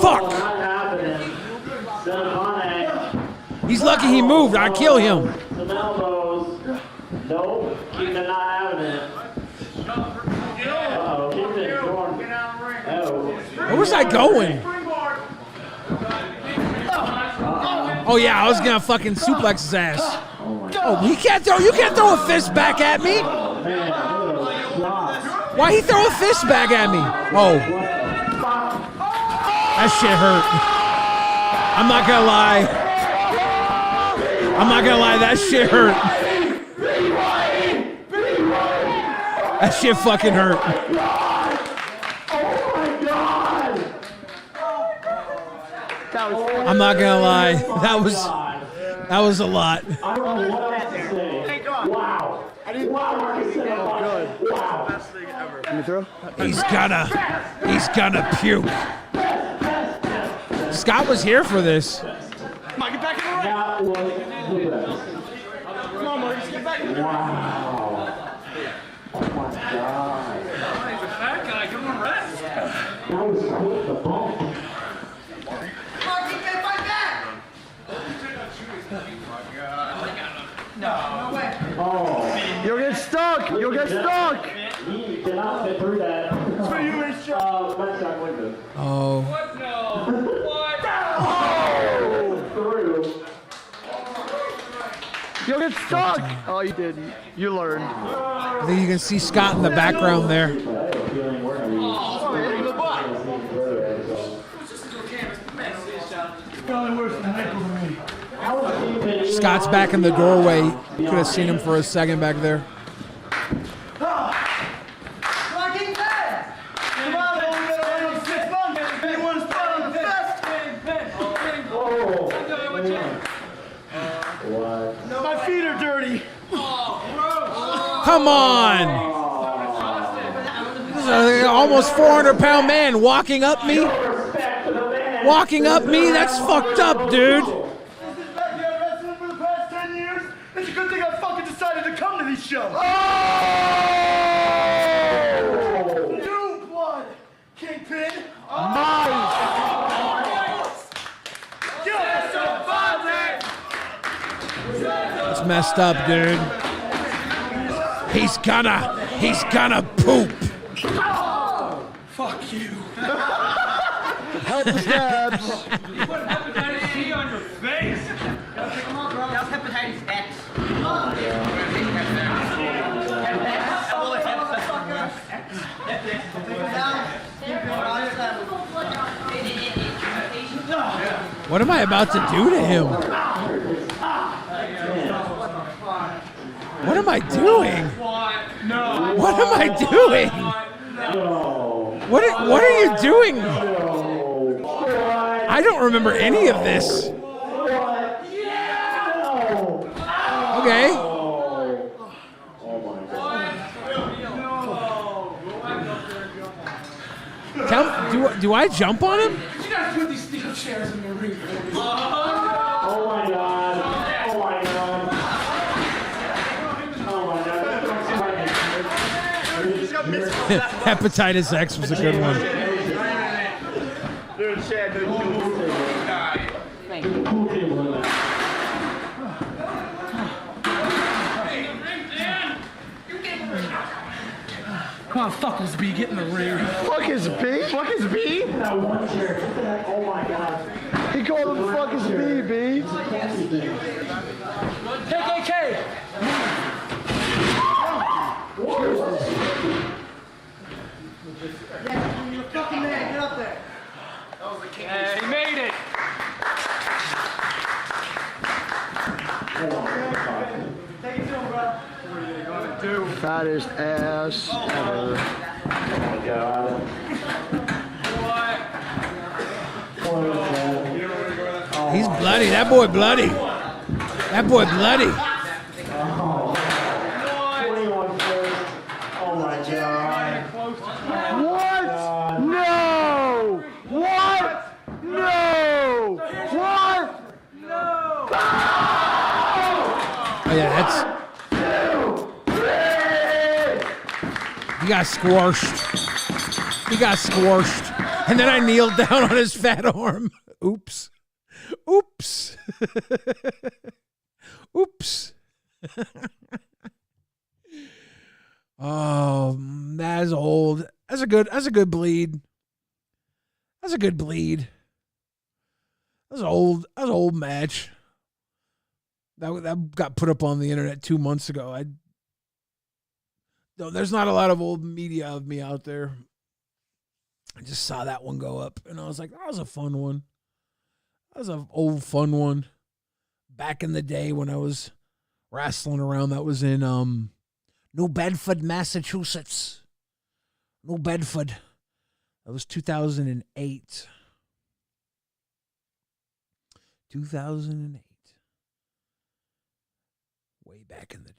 Fuck. He's lucky he moved. I'd kill him. Some elbows. Nope. Keep not having it. Uh-oh. Keep it going. Where was I going? Oh yeah, I was gonna fucking suplex his ass. Oh, he can't throw. You can't throw a fist back at me. Why he throw a fist back at me? Oh, that shit hurt. I'm not gonna lie. That shit hurt. That shit fucking hurt. I'm not gonna lie. That was a lot. I don't know what else to say. Wow. Good. Wow. Best thing ever. Can you throw? He's gonna puke. Scott was here for this. Come on, get back in the ring. That was the best. Come on, Maurice, get back in the ring. Wow. Oh my God. He's a fat guy. Give him a rest. That was quick the bump. No way. Oh. You'll get stuck. You'll get stuck. He cannot fit through that. So you were stuck. Oh. What? No. What? Through. You'll get stuck. Oh, you didn't. You learned. I think you can see Scott in the background there. Scott's back in the doorway. You could have seen him for a second back there. My feet are dirty. Come on! This is an almost 400-pound man walking up me. Walking up me? That's fucked up, dude. show. Oh! New blood. Kingpin. Nice. It's messed up, dude. He's gonna poop. Fuck you. Help the stabs. You put hepatitis C on your face? Come on, bro. That's hepatitis X. What am I about to do to him? What am I doing? No. What am I doing? What are you doing? I don't remember any of this. Okay. Do I jump on him? You guys put these steel chairs in the ring. Oh my god. Oh my god. Oh my god. Hepatitis X was a good one. Dude, Chad, dude, come on, Fuckles B, get in the ring. Fuck is B? Fuck is B? That one chair. Oh my god. He called him fuck is B, B. KKK! You're a fucking man, get up there. He made it. Take it to him, bro. What are you gonna do? Fattest ass ever. Oh my god. He's bloody. That boy bloody. That boy bloody. 21 first. Oh my god. What? No! What? No! What? Oh yeah, that's. He got squashed. He got squashed. And then I kneeled down on his fat arm. Oops. Oops. Oops. Oh, that's old. That's a good bleed. That's a good bleed. That's an old match. That got put up on the internet 2 months ago. No, there's not a lot of old media of me out there. I just saw that one go up, and I was like, that was a fun one. That was an old fun one. Back in the day when I was wrestling around, that was in New Bedford, Massachusetts. New Bedford. That was 2008. 2008. Way back in the day.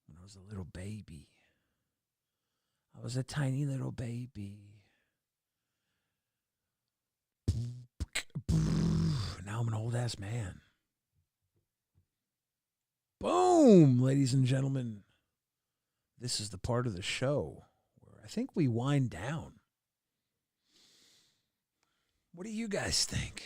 When I was a little baby. I was a tiny little baby. Now I'm an old ass man. Boom, ladies and gentlemen. This is the part of the show where I think we wind down. What do you guys think?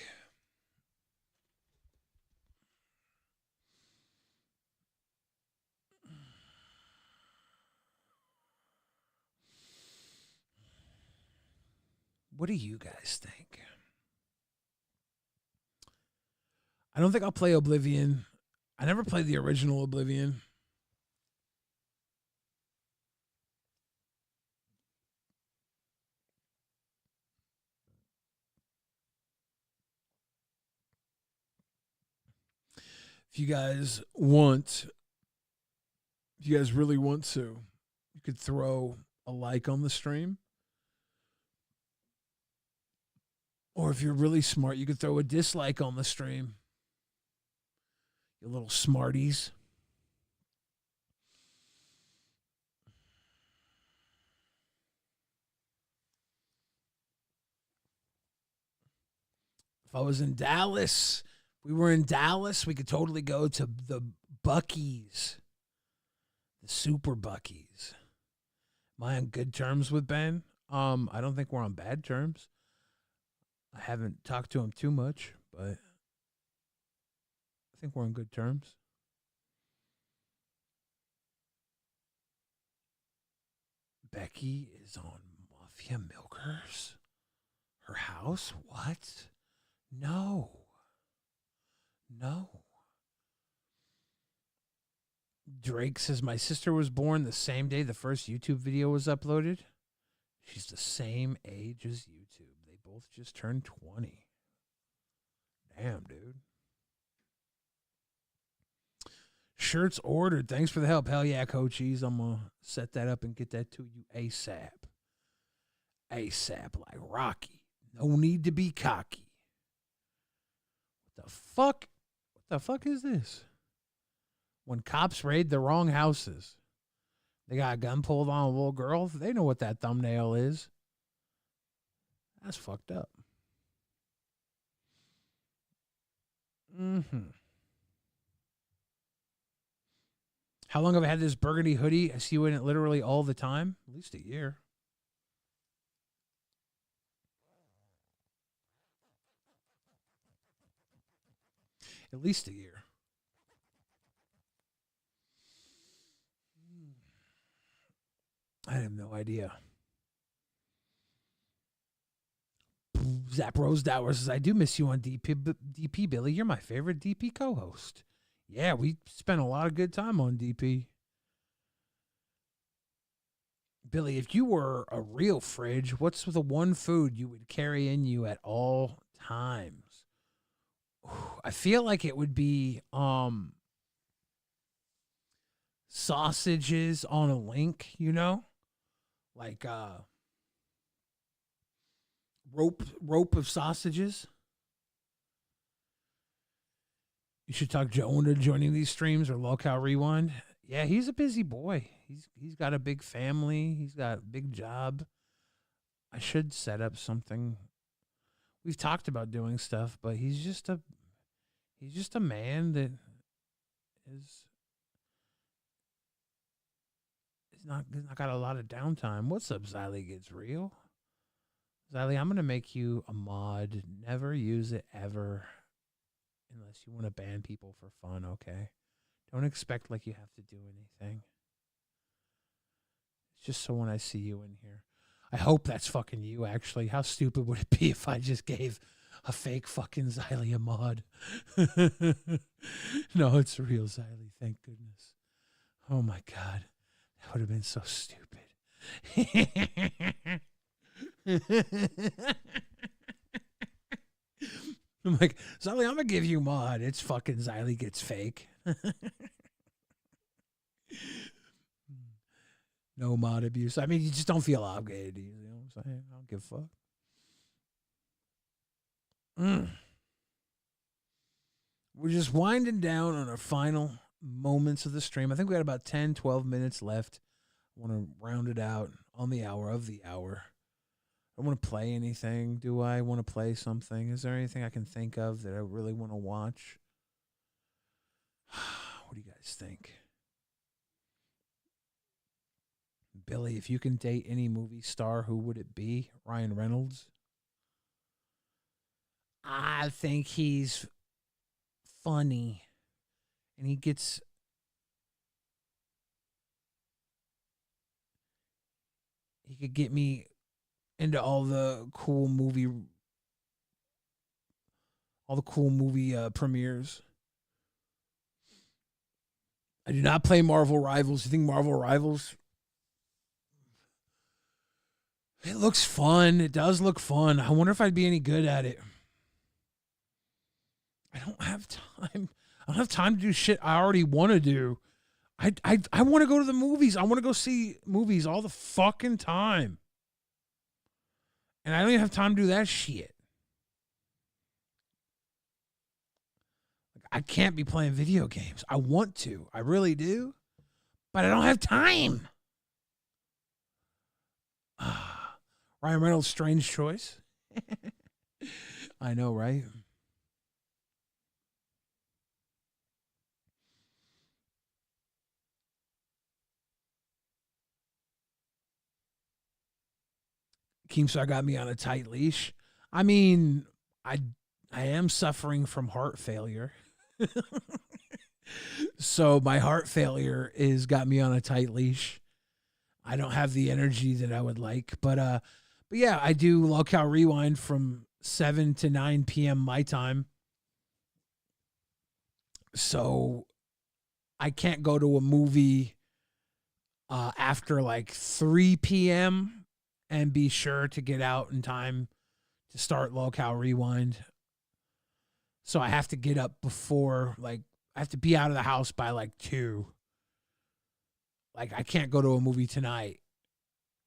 What do you guys think? I don't think I'll play Oblivion. I never played the original Oblivion. If you guys really want to, you could throw a like on the stream. Or if you're really smart, you could throw a dislike on the stream. You little smarties. If I was in Dallas, we could totally go to the Buc-ee's The Super Buckies. Am I on good terms with Ben? I don't think we're on bad terms. I haven't talked to him too much, but I think we're on good terms. Becky is on Mafia Milkers? Her house? What? No. Drake says, my sister was born the same day the first YouTube video was uploaded. She's the same age as YouTube. They both just turned 20. Damn, dude. Shirts ordered. Thanks for the help. Hell yeah, coachies. I'm going to set that up and get that to you ASAP. ASAP like Rocky. No need to be cocky. What the fuck? What the fuck is this? When cops raid the wrong houses. They got a gun pulled on a little girl. They know what that thumbnail is. That's fucked up. How long have I had this burgundy hoodie? I see you in it literally all the time. At least a year. At least a year. I have no idea. Zap Rose Dower says, I do miss you on DP, Billy. You're my favorite DP co-host. Yeah, we spent a lot of good time on DP. Billy, if you were a real fridge, what's the one food you would carry in you at all times? I feel like it would be sausages on a link, you know? Like rope of sausages. You should talk Joe into joining these streams or Locale Rewind. Yeah, he's a busy boy. He's got a big family. He's got a big job. I should set up something. We've talked about doing stuff, but he's just a man that is he's not got a lot of downtime. What's up, Xylee Gets Real? Xylee, I'm gonna make you a mod. Never use it ever. Unless you want to ban people for fun, okay? Don't expect like you have to do anything. It's just so when I see you in here. I hope that's fucking you, actually. How stupid would it be if I just gave a fake fucking Xylee a mod? No, it's real Xylee, thank goodness. Oh my God. That would have been so stupid. I'm like, Xylee, I'm going to give you mod. It's fucking Xylee Gets Fake. No mod abuse. I mean, you just don't feel obligated. You know what I'm saying? I don't give a fuck. We're just winding down on our final moments of the stream. I think we got about 10, 12 minutes left. I want to round it out on the hour of the hour. I don't want to play anything. Do I want to play something? Is there anything I can think of that I really want to watch? What do you guys think? Billy, if you can date any movie star, who would it be? Ryan Reynolds? I think he's funny. And he could get me into all the cool movie premieres. I do not play Marvel Rivals. You think Marvel Rivals? It looks fun. It does look fun. I wonder if I'd be any good at it. I don't have time. I don't have time to do shit I already want to do. I want to go to the movies. I want to go see movies all the fucking time. And I don't even have time to do that shit. I can't be playing video games. I want to. I really do. But I don't have time. Ryan Reynolds, strange choice. I know, right? Keemstar got me on a tight leash. I mean, I am suffering from heart failure. So my heart failure is got me on a tight leash. I don't have the energy that I would like, but yeah, I do Locale Rewind from 7 to 9 p.m. my time. So I can't go to a movie after like 3 p.m. and be sure to get out in time to start Locale Rewind. So I have to get up before, like, I have to be out of the house by like 2. Like, I can't go to a movie tonight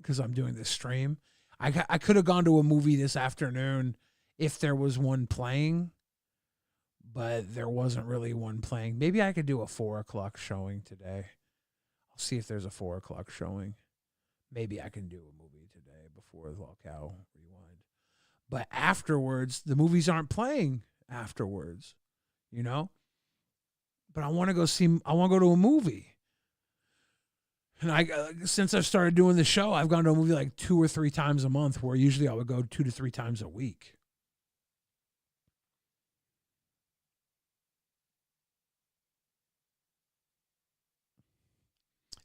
because I'm doing this stream. I could have gone to a movie this afternoon if there was one playing, but there wasn't really one playing. Maybe I could do a 4 o'clock showing today. I'll see if there's a 4 o'clock showing. Maybe I can do a movie today before Locale Rewind. But afterwards, the movies aren't playing afterwards, you know? But I want to go to a movie. And since I've started doing the show, I've gone to a movie like 2 or 3 times a month, where usually I would go 2 to 3 times a week.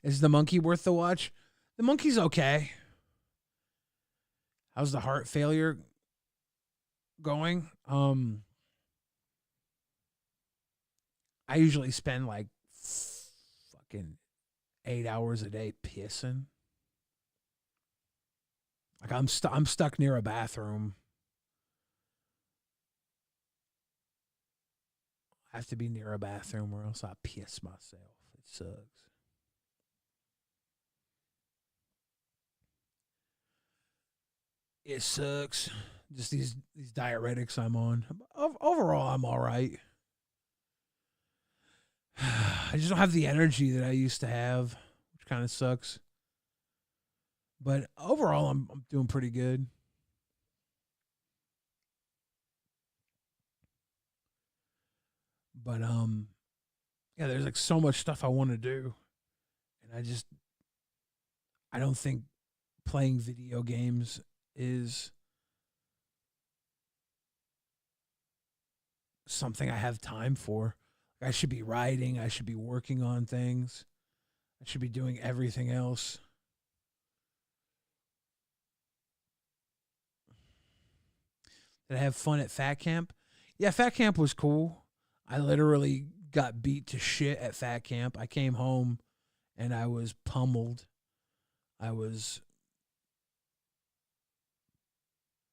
Is The Monkey worth the watch? The Monkey's okay. How's the heart failure going? I usually spend like fucking 8 hours a day pissing. Like I'm stuck near a bathroom. I have to be near a bathroom or else I piss myself. It sucks. It sucks. Just these diuretics I'm on. Overall, I'm all right. I just don't have the energy that I used to have, which kind of sucks. But overall, I'm doing pretty good. But yeah, there's like so much stuff I want to do, and I don't think playing video games is something I have time for. I should be writing. I should be working on things. I should be doing everything else. Did I have fun at Fat Camp? Yeah, Fat Camp was cool. I literally got beat to shit at Fat Camp. I came home and I was pummeled. I was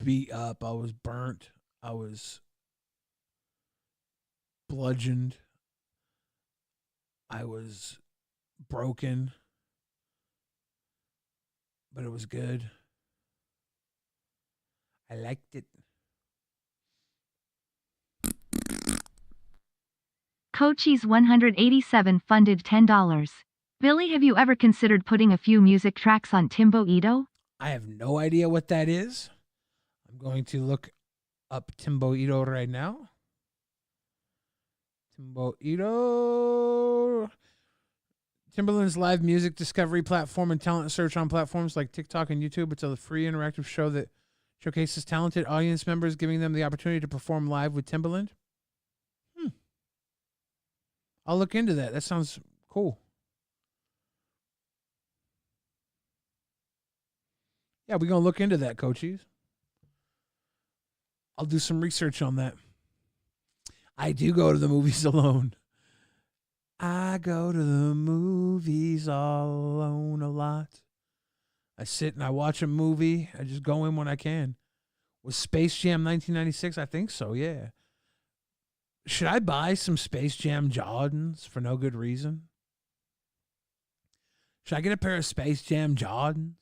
beat up. I was burnt. I was bludgeoned. I was broken. But it was good. I liked it. Cochise 187 funded $10. Billy, have you ever considered putting a few music tracks on Timbo Ito? I have no idea what that is. I'm going to look up Timbo Ito right now. Timbo Ito. Timberland's live music discovery platform and talent search on platforms like TikTok and YouTube. It's a free interactive show that showcases talented audience members, giving them the opportunity to perform live with Timbaland. I'll look into that. That sounds cool. Yeah, we're going to look into that, Coaches. I'll do some research on that. I do go to the movies alone. I go to the movies all alone a lot. I sit and I watch a movie. I just go in when I can. Was Space Jam 1996? I think so, yeah. Should I buy some Space Jam Jordans for no good reason? Should I get a pair of Space Jam Jordans?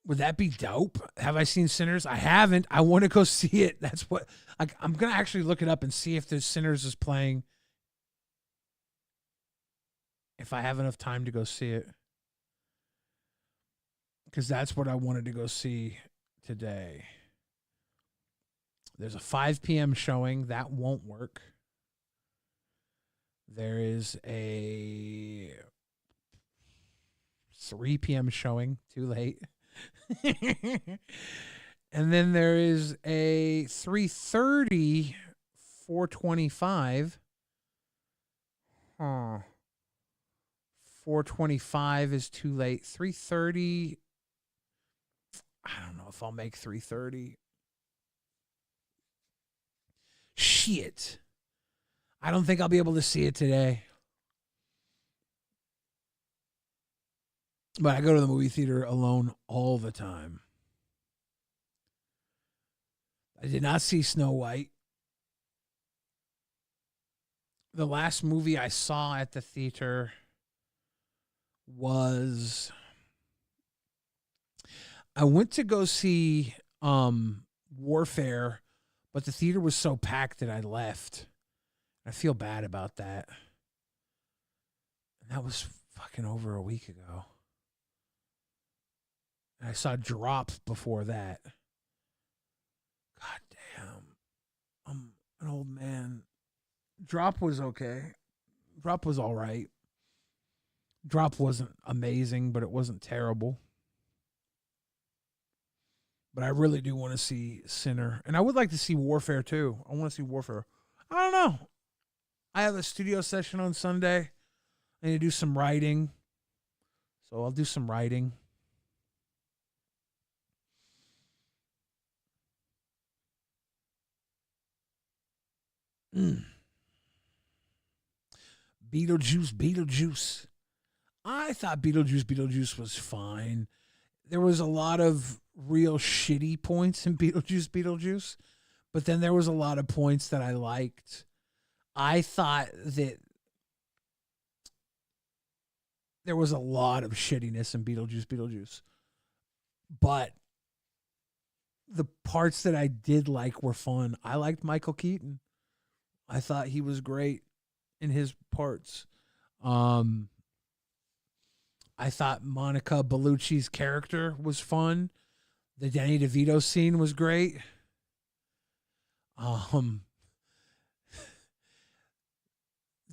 Would that be dope? Have I seen Sinners? I haven't. I want to go see it. That's what I'm going to actually look it up and see if the Sinners is playing. If I have enough time to go see it. Because that's what I wanted to go see today. There's a 5 p.m. showing. That won't work. There is a 3 p.m. showing, too late. And then there is a 3:30, 4:25. 4:25 is too late. 3:30. I don't know if I'll make 3:30. Shit. I don't think I'll be able to see it today. But I go to the movie theater alone all the time. I did not see Snow White. The last movie I saw at the theater was... I went to go see Warfare, but the theater was so packed that I left. I feel bad about that. And that was fucking over a week ago. And I saw Drop before that. God damn. I'm an old man. Drop was okay. Drop was all right. Drop wasn't amazing, but it wasn't terrible. But I really do want to see Sinner. And I would like to see Warfare too. I want to see Warfare. I don't know. I have a studio session on Sunday. I need to do some writing. So I'll do some writing. Beetlejuice. I thought Beetlejuice was fine. There was a lot of real shitty points in Beetlejuice, but then there was a lot of points that I liked. I thought that there was a lot of shittiness in Beetlejuice, but the parts that I did like were fun. I liked Michael Keaton. I thought he was great in his parts. I thought Monica Bellucci's character was fun. The Danny DeVito scene was great.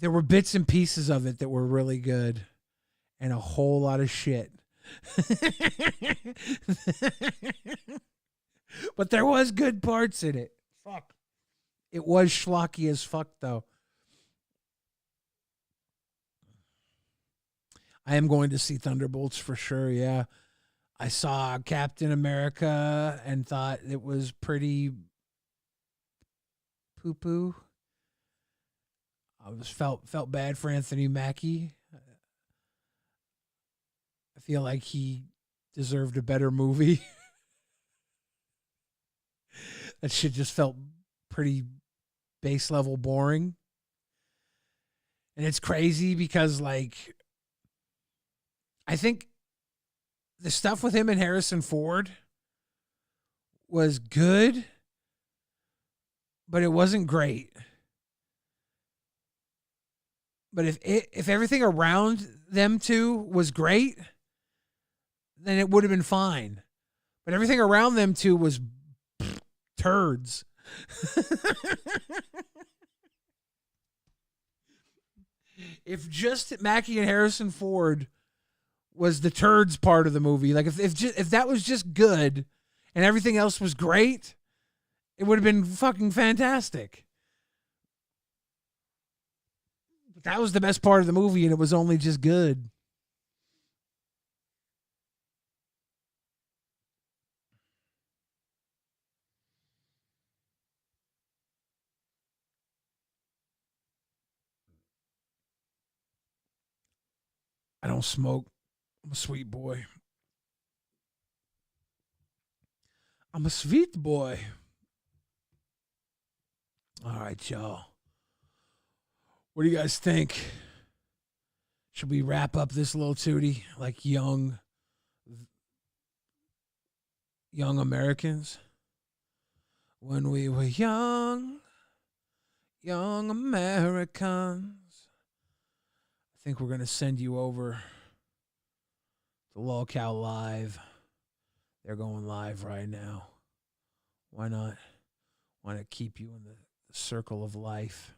There were bits and pieces of it that were really good, and a whole lot of shit. But there was good parts in it. Fuck. It was schlocky as fuck, though. I am going to see Thunderbolts for sure, yeah. I saw Captain America and thought it was pretty poo-poo. I felt bad for Anthony Mackie. I feel like he deserved a better movie. That shit just felt pretty base level boring. And it's crazy because, like, I think the stuff with him and Harrison Ford was good, but it wasn't great. But if everything around them two was great, then it would have been fine. But everything around them two was turds. If just Mackie and Harrison Ford was the turds part of the movie, like if that was just good and everything else was great, it would have been fucking fantastic. But that was the best part of the movie, and it was only just good. I don't smoke. I'm a sweet boy. I'm a sweet boy. All right, y'all. What do you guys think? Should we wrap up this little tootie like young Americans? When we were young Americans. I think we're going to send you over to Lolcow Live. They're going live right now. Why not? Why not keep you in the circle of life?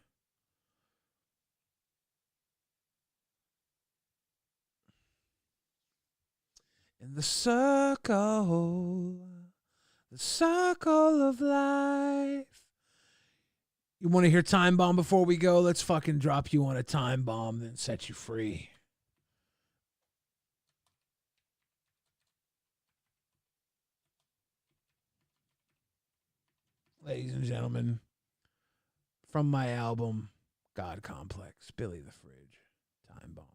in the circle of life. You want to hear Time Bomb before we go? Let's fucking drop you on a time bomb, then set you free. Ladies and gentlemen, from my album, God Complex, Billy the Fridge, Time Bomb.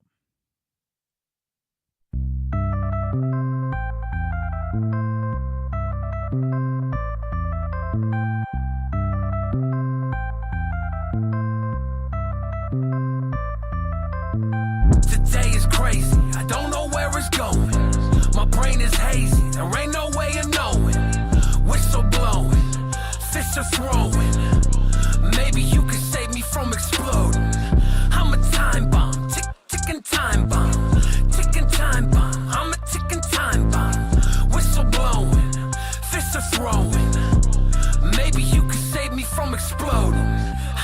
Today is crazy, I don't know where it's going. My brain is hazy, there ain't no way of knowing. Whistle blowing, fists are throwing. Maybe you can save me from exploding. I'm a time bomb, ticking time bomb. Ticking time bomb, I'm a ticking time bomb. Whistle blowing, fists are throwing. Maybe you can save me from exploding.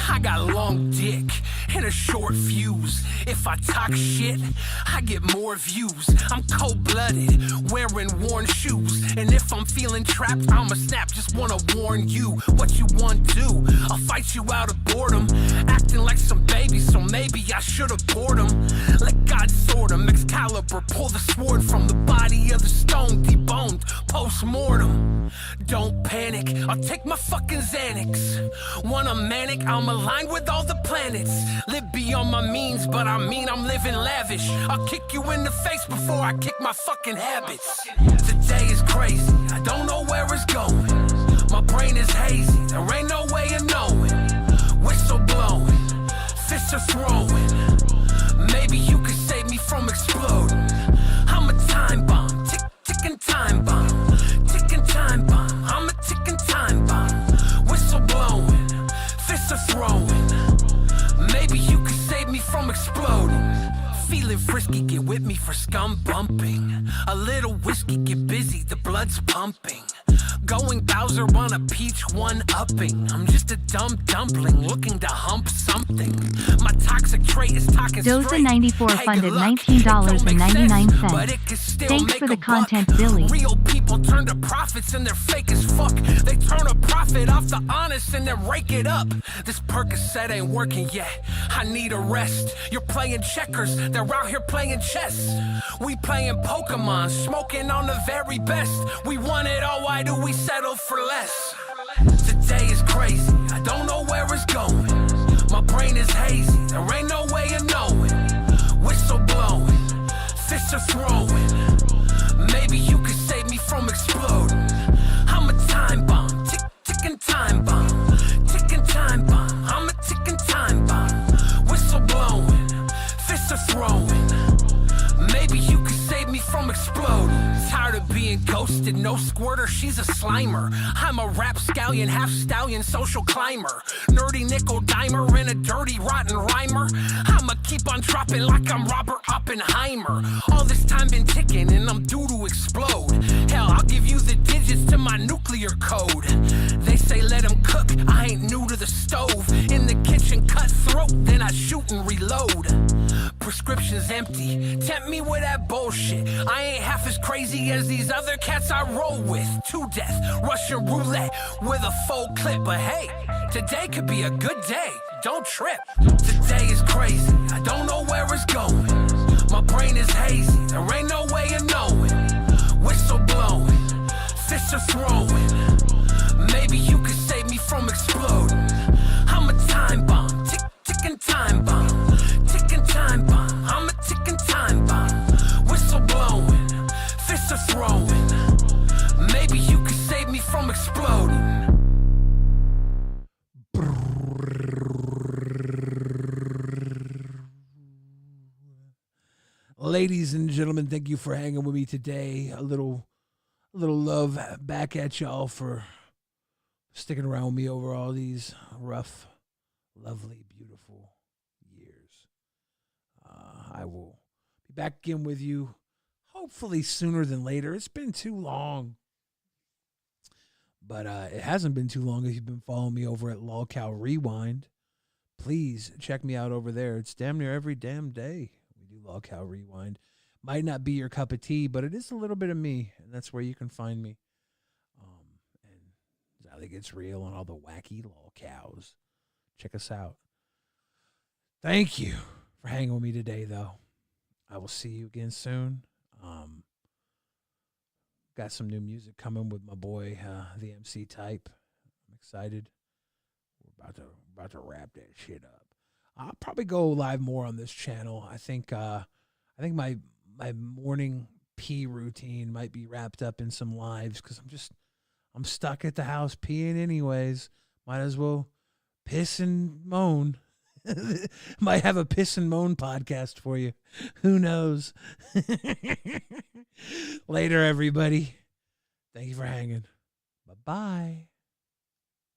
I got a long dick and a short fuse. If I talk shit, I get more views. I'm cold-blooded, wearing worn shoes. And if I'm feeling trapped, I'ma snap. Just wanna warn you what you want to do. I'll fight you out of boredom, acting like some baby, so maybe I should've bored him. Let God sort him. Excalibur, pull the sword from the body of the stone, deboned, post-mortem. Don't panic, I'll take my fucking Xanax. When I'm manic, I'm aligned with all the planets. Live beyond my means, but I mean I'm living lavish. I'll kick you in the face before I kick my fucking habits. Today is crazy, I don't know where it's going. My brain is hazy, there ain't no way of knowing. Whistle blowing, fists are throwing. Maybe you can save me from exploding. I'm a time bomb, ticking time bomb. Ticking time bomb, I'm a ticking time bomb. Whistle blowing, fists are throwing. Maybe you can save me from exploding. Feeling frisky, get with me for scum bumping. A little whiskey, get busy, the blood's pumping. Going Bowser on a peach one-upping. I'm just a dumb dumpling looking to hump something. My toxic trait is talking Doza straight. 94 Hey, funded good luck. It don't make sense, but $19.99. it can still Thanks make for the a buck. content, Billy. Real people turn to prophets and they're fake as fuck. They turn a profit off the honest and then rake it up. This Percocet ain't working yet. I need a rest. You're playing checkers, they're out here playing chess. We playing Pokemon, smoking on the very best. We want it all, why do we settle for less? Today is crazy, I don't know where it's going. My brain is hazy, there ain't no way of knowing. Whistle blowing, fists are throwing. Maybe you can save me from exploding. I'm a time bomb, ticking time bomb. Ticking time bomb, I'm a ticking time bomb. Whistle blowing, fists are throwing. Maybe you can save me from exploding. Tired of being ghosted, no squirter, she's a slimer. I'm a rapscallion, half stallion, social climber. Nerdy nickel dimer and a dirty rotten rhymer. I'ma keep on dropping like I'm Robert Oppenheimer. All this time been ticking and I'm due to explode. Hell, I'll give you the digits to my nuclear code. They say let them cook, I ain't new to the stove. In the kitchen, cutthroat, then I shoot and reload. Prescription's empty, tempt me with that bullshit. I ain't half as crazy as these other cats I roll with. To death, Russian roulette with a full clip. But hey, today could be a good day, don't trip. Today is crazy, I don't know where it's going. My brain is hazy, there ain't no way of knowing. Whistle blowing, fists are throwing. Maybe you can save me from exploding. I'm a time bomb, ticking time bomb. Ticking time bomb, I'm a ticking time bomb. Whistle blowing, fists are throwing. Maybe you can save me from exploding. Ladies and gentlemen, thank you for hanging with me today. A little love back at y'all for sticking around with me over all these rough, lovely, beautiful years. I will be back again with you, hopefully sooner than later. It's been too long. But it hasn't been too long if you've been following me over at LolCow Rewind. Please check me out over there. It's damn near every damn day we do LolCow Rewind. Might not be your cup of tea, but it is a little bit of me, and that's where you can find me. And Zally Gets Real and all the wacky lol cows. Check us out. Thank you for hanging with me today, though. I will see you again soon. Got some new music coming with my boy, the MC Type. I'm excited. We're about to wrap that shit up. I'll probably go live more on this channel. I think my morning pee routine might be wrapped up in some lives because I'm stuck at the house peeing anyways. Might as well piss and moan. Might have a piss and moan podcast for you. Who knows? Later, everybody. Thank you for hanging. Bye-bye.